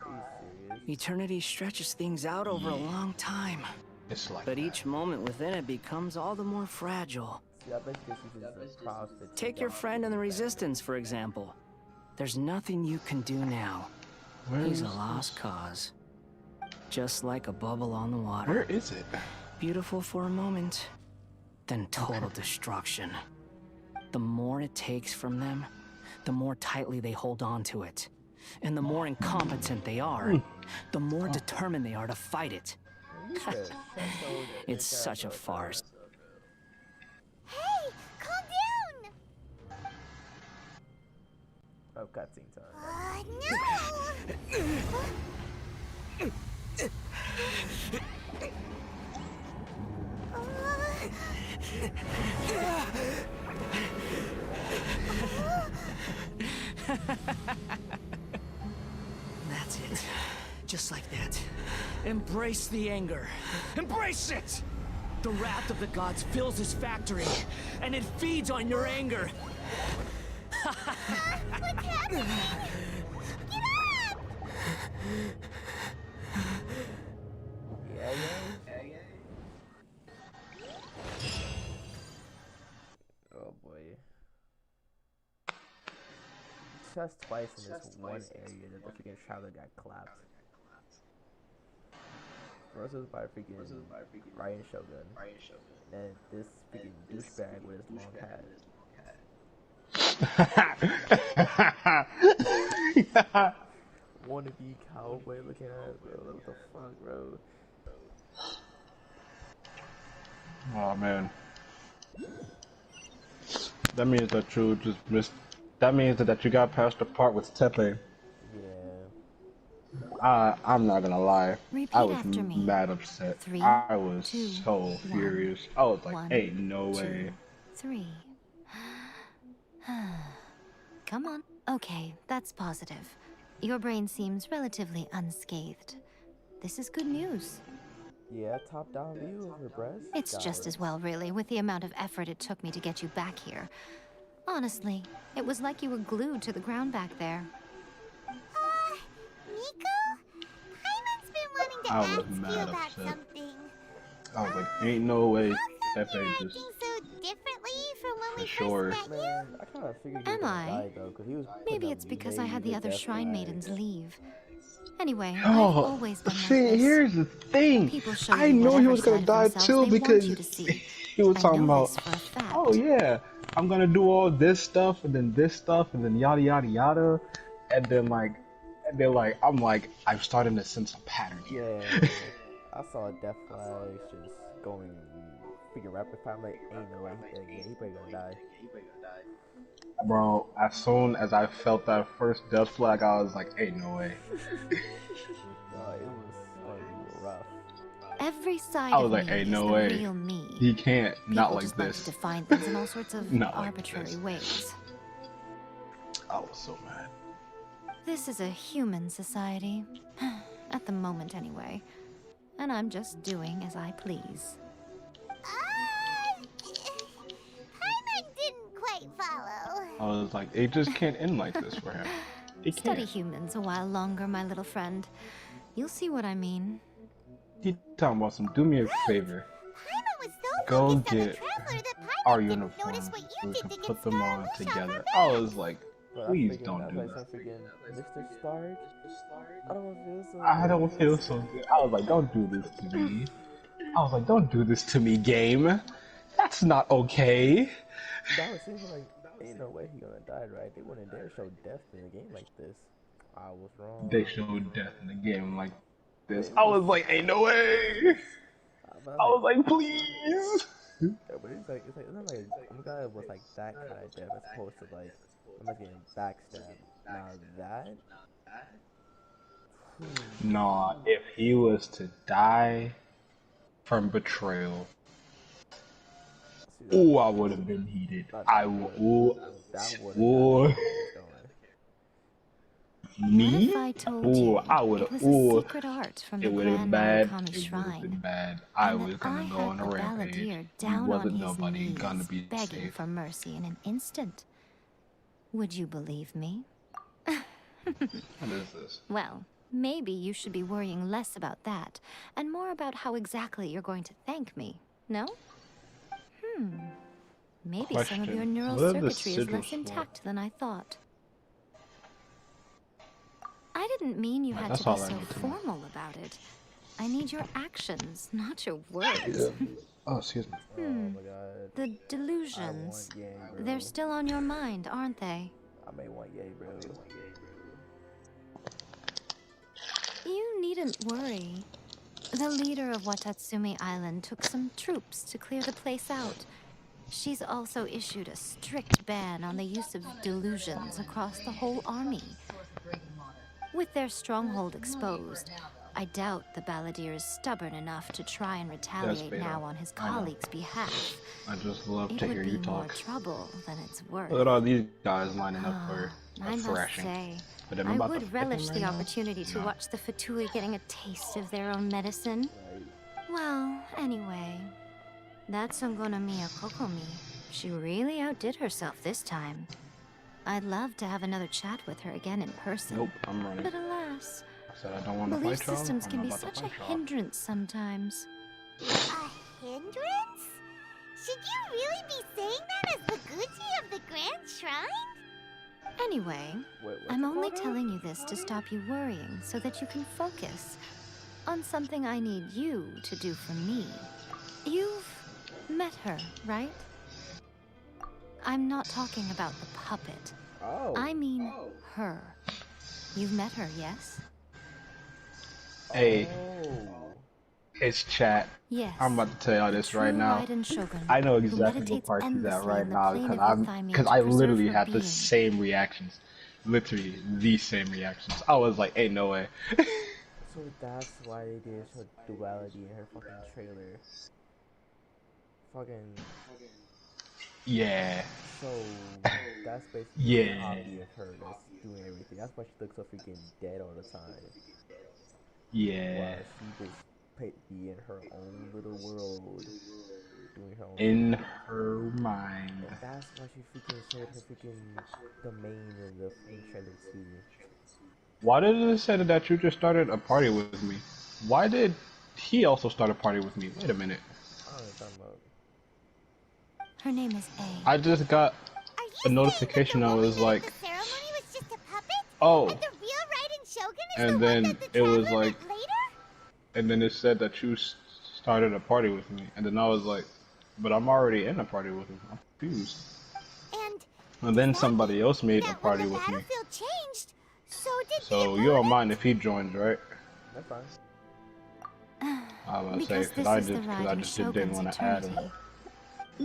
Eternity stretches things out over a long time. It's like But each moment within it becomes all the more fragile. See, I bet this is the CrossFit. Take your friend in the Resistance, for example. There's nothing you can do now. He's a lost cause. Just like a bubble on the water. Where is it? Beautiful for a moment, then total destruction. The more it takes from them, the more tightly they hold on to it. And the more incompetent they are, the more determined they are to fight it. It's such a farce. Hey, calm down! Oh, cutscene time. That's it. Just like that. Embrace the anger. Embrace it! The wrath of the gods fills this factory, and it feeds on your anger. What's happening? Get up! Yeah. says twice in this one area that the freaking traveler got clapped. First was by freaking Ryan Shogun. And this freaking douchebag with his long hat. Wannabe cowboy looking at, bro. What the fuck, bro? Oh man. That means that you just missed. That means that you got past the part with Tepe. Yeah. I'm not gonna lie. Repeat I was after me. mad upset. 3, I was 2, so 1. furious. I was like, 1, ain't no 2, way. 3. Come on. Okay, that's positive. Your brain seems relatively unscathed. This is good news. Yeah, top-down view of her breast. It's just as well, really, with the amount of effort it took me to get you back here. Honestly, it was like you were glued to the ground back there. Nico? Paimon's been wanting to I was ask you mad about upset. something. I was like, ain't no way. Tepe You're just acting so differently from when for we sure. first met you. Man, I kind of figured he was Am gonna I? die, though, 'cause he was Maybe putting it's up because I had the major other death shrine flags. maidens leave. Anyway, I've Oh, always been like see, this. here's the thing. People show I you know he whatever was gonna side of die themselves too they want because you to see. he was I talking know about, this for a fact. oh yeah, I'm gonna do all this stuff and then this stuff and then yada yada yada, and then I'm like, I'm starting to sense a pattern here. Yeah, I saw death flags just going freaking rapid fire. I'm like, ain't no way. Yeah, he probably gonna die. Bro, as soon as I felt that first death flag, I was like, ain't no way. It was rough. Every side I of was like, me ain't is no the way. real me. He can't, People not like just like this. to define things in all sorts of Not like arbitrary this. ways. I was so mad. This is a human society. At the moment, anyway. And I'm just doing as I please. Paimon didn't quite follow. I was like, it just can't end like this for him. It Study can't. humans a while longer, my little friend. You'll see what I mean. He talking about some, do me a favor. Paimon was so Go focused on the get traveler that Paimon our didn't uniforms notice what so you we did can to put get them on Scarlet together. Off I was like, But please don't do that. that. Mr. Stark? I don't feel so I don't feel so good. I was like, don't do this to me. I was like, don't do this to me, game. That's not okay. That was thinking like, ain't no way he gonna die, right? They wouldn't dare show death in a game like this. I was wrong. They showed death in the game like this. I was like, ain't no way. I was like, please. Yeah, but it's not like, I'm glad it was like that kind of death as opposed to like, I'm not getting backstabbed. Now that? Nah, if he was to die from betrayal, ooh, I would have been heated. I would. Ooh. Me? What if I told Ooh, you I would it have. was a Ooh, secret art from it the would have been Grand bad. Narukami It would have Shrine? been bad. I And was that gonna I go had on a the rampage. balladeer He down wasn't on his nobody knees, gonna be begging safe. for mercy in an instant. Would you believe me? What is this? Well, maybe you should be worrying less about that, and more about how exactly you're going to thank me, no? Maybe some of your Question. neural What are the circuitry is less sigils for? intact than I thought. I didn't mean you had That's to be all I so need to know. formal about it. I need your actions, not your words. Oh, excuse me. Oh my god. The delusions. I want yay, bro. They're still on your mind, aren't they? I may want yay, bro. You needn't worry. The leader of Watatsumi Island took some troops to clear the place out. She's also issued a strict ban on the use of delusions across the whole army. With their stronghold exposed, I doubt the balladeer is stubborn enough to try and retaliate beta. now on his I know. colleague's behalf. I just love It to would hear be you more talk. trouble than it's worth. Look at all these guys lining up for I a must thrashing. say, But I'm I about to would flip relish him the right now. opportunity to No. watch the Fatui getting a taste of their own medicine. Well, anyway, that Songonomiya Kokomi, she really outdid herself this time. I'd love to have another chat with her again in person. Nope, I'm running. But alas, I said I don't want to belief fight y'all. systems I'm can not be about to such a fight y'all. hindrance sometimes. A hindrance? Should you really be saying that as the Gucci of the Grand Shrine? Anyway, What's I'm only going on? telling you this to stop you worrying so that you can focus on something I need you to do for me. You've met her, right? I'm not talking about the puppet. Oh. I mean her. You've met her, yes? Hey, Oh. it's chat. Yes. I'm about to tell y'all The this right true now. Raiden Shogun, I know who exactly what meditates part he's at endlessly right in the now plane because of Euthymia I to preserve literally her had the being. same reactions. Literally the same reactions. I was like, ain't no way. So that's why they did show duality in her fucking trailer. Fucking. Yeah. So that's basically a Yeah. copy of her that's doing everything. That's why she looks so freaking dead all the time. Yeah. While she just be in her own little world, doing her own In thing. her mind. And that's why she freaking showed her freaking domain in the freaking trailer too. Why did it say that you just started a party with me? Why did he also start a party with me? Wait a minute. I don't know what you're talking about. Her name is A. I just got a notification that was like, oh, The real Raiden Shogun is and the then one that the it was Traveler like, met later? and then it said that you started a party with me, and then I was like, but I'm already in a party with him. I'm confused. And then somebody else made a party with me. Battlefield changed, so did So you don't mind if he joins, right? That's fine. I was gonna say Because because this is the I Raiden just didn't Shogun's want to add him. eternity.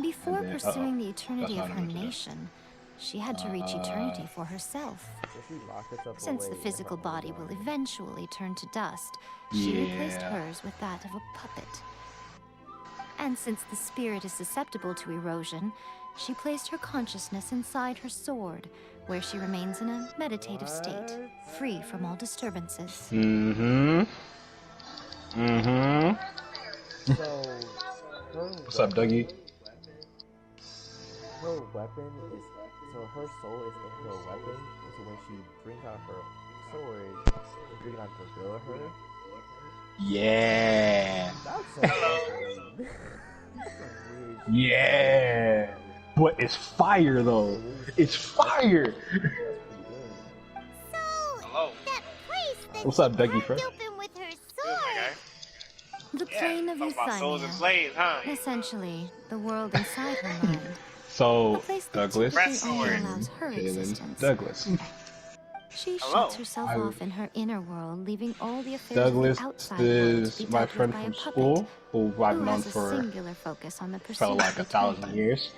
Before And then- pursuing the That's eternity not of her what I meant to do. nation, she had to reach eternity for herself. So she locked herself Since away the in physical her own body will world. eventually turn to dust, she replaced Yeah. hers with that of a puppet. And since the spirit is susceptible to erosion, she placed her consciousness inside her sword, where she remains in a meditative state, free from all disturbances. Mm-hmm. Mm-hmm. So her What's up, Dougie? Her weapon is her soul is in her weapon. And so when she brings out her sword, she brings out the real her. Yeah. That's so weird. That's some weird shit. Yeah. But it's fire though. It's fire. That's pretty good. So, that place that What's up, she Dougie carved Fresh? open with her sword. The plane of Euthymia, essentially the world inside her mind, a So place that Douglas typically only and allows her Kaylin existence. Douglas. She shuts herself off in her inner world, leaving all the affairs Douglas of the outside world to is be my dealt with friend by from a puppet school who I've who known has a for singular focus on the pursuit felt like of 1,000 eternity. years.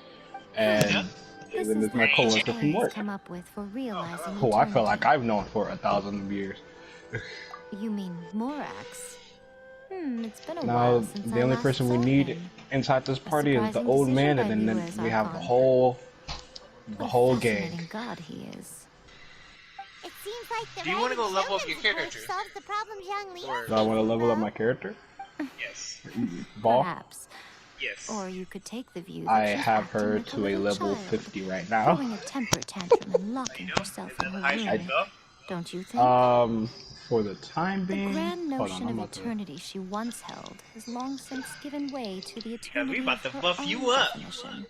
And This Kaylin is is my the coworker A from has work come up with for realizing who I feel eternity. like I've known for 1,000 years. You mean Morax? It's been a Now, while since the I only last person we saw need him. inside this party is the surprising old decision man, by and you then as we have the Archon. whole What a gang. fascinating god he is. It seems like the Do you wanna Raiden go level up Shogun's your approach character? solves the problem Zhang Li has Do I want to faced, level up though. my character? Yes. Ball? Perhaps. Yes. Or you could take the view that I she's have acting her like to a little level child, 50 right now. throwing a temper tantrum and locking herself in her room. Don't you think? For the time The being, grand hold on, notion I'm of about to. eternity she once held has long since given way to the eternity about of to her buff own you up. definition.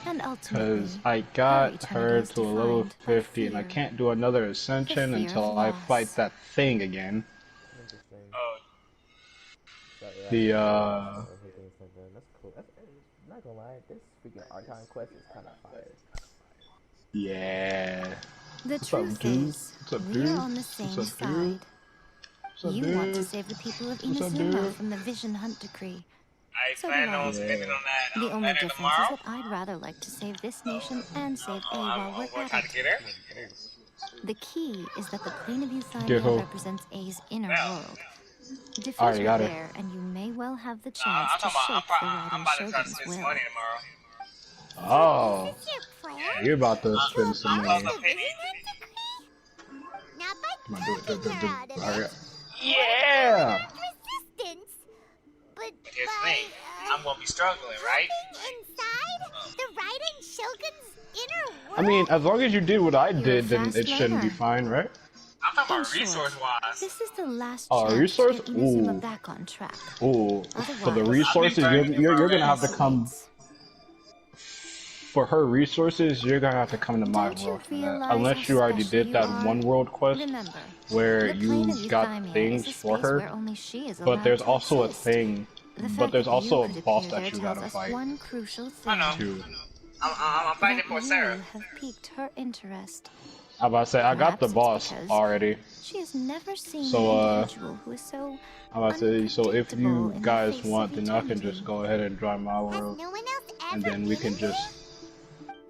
And ultimately, Because I her got eternity her is to a level defined by 50, and I fear. can't do another ascension The fear until of I loss. fight that thing again. Interesting. Oh, So, yeah, The everything's like that. That's cool. That's not gonna lie. This freaking Archon Quest is kind of fire. yeah. The What's up, truth dude? is, What's up, we dude? are on the What's same up, dude? side. What's up, You want to dude? save the people of What's up, Inazuma dude? from the Vision Hunt Decree. I So do plan I. on spending on that The only banner difference tomorrow. is that I'd rather like to save this nation and save A while I'm we're going to at try to it. get her. The key is that the plane of Get who? Euthymia represents A's inner world. Defeat Already her got her. there, and you may well have the I'm chance to talking shake about, the I'm Raiden about to try to Shogun's spend some will. money tomorrow. Oh, Is this your plan? you're about to spend some Abolish money. the Vision Hunt Decree? Not Come by on, do it, talking her out of Hurry it. up. Yeah. Resistance, but But here's the by thing. I'm going to be struggling, right? hopping inside the Raiden Shogun's inner world. I mean, as long as you did what I You're a did, then fast it shouldn't be learner. fine, right? I'm talking In about short, resource-wise. this is the last Oh, chance resource? to get Inazuma Ooh. back on track. Ooh, for the Otherwise, resources, I'll be you're gonna have to Quest come. waits. for her resources, you're gonna have to come to my world for that. Unless you already did that one world quest where you got things for her. But there's also a thing. But there's also a boss that you gotta fight. I know. Too. I'm fighting for Sarah. Have piqued her interest. I'm about to say I got the boss already. She has never seen So an individual who is so I'm about to say, so if you unpredictable in the guys face want, of then I can eternity. just go ahead and join my world, and then we can just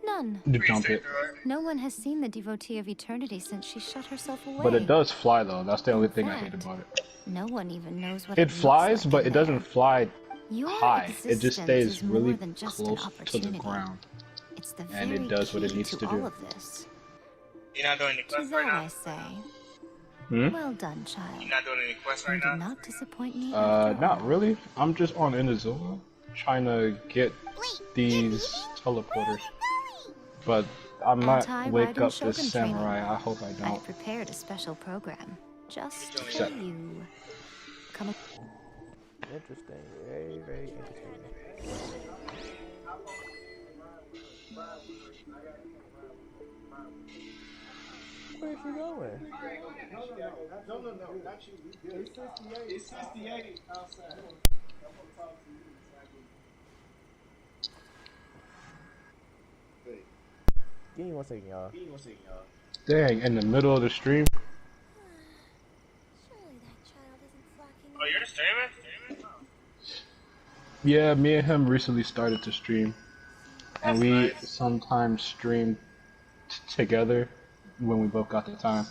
None. jump it. No one has seen the devotee of eternity since she shut herself away. But it does fly though. That's the only thing I hate about it. No one even knows what It looks flies, like but in it doesn't there. fly Your high. It just existence stays is more really than just an close to the opportunity. ground, It's the and very it does what it key needs to all do. of this. You're not doing any To quests that right I now? say, Hmm? well done, child. You're not doing any quests You right did now? not disappoint me after Not all. really. I'm just on Inazuma, trying to get these teleporters. But I might wake up this samurai. I hope I don't. I've prepared a special program just for Except- you. Come. Interesting. Very, very interesting. Where's she going? No, not you. It's 68 outside. Give me 1 second, y'all. Dang, in the middle of the stream. Oh, you're streaming? Yeah, me and him recently started to stream, and we sometimes stream together when we both got the time.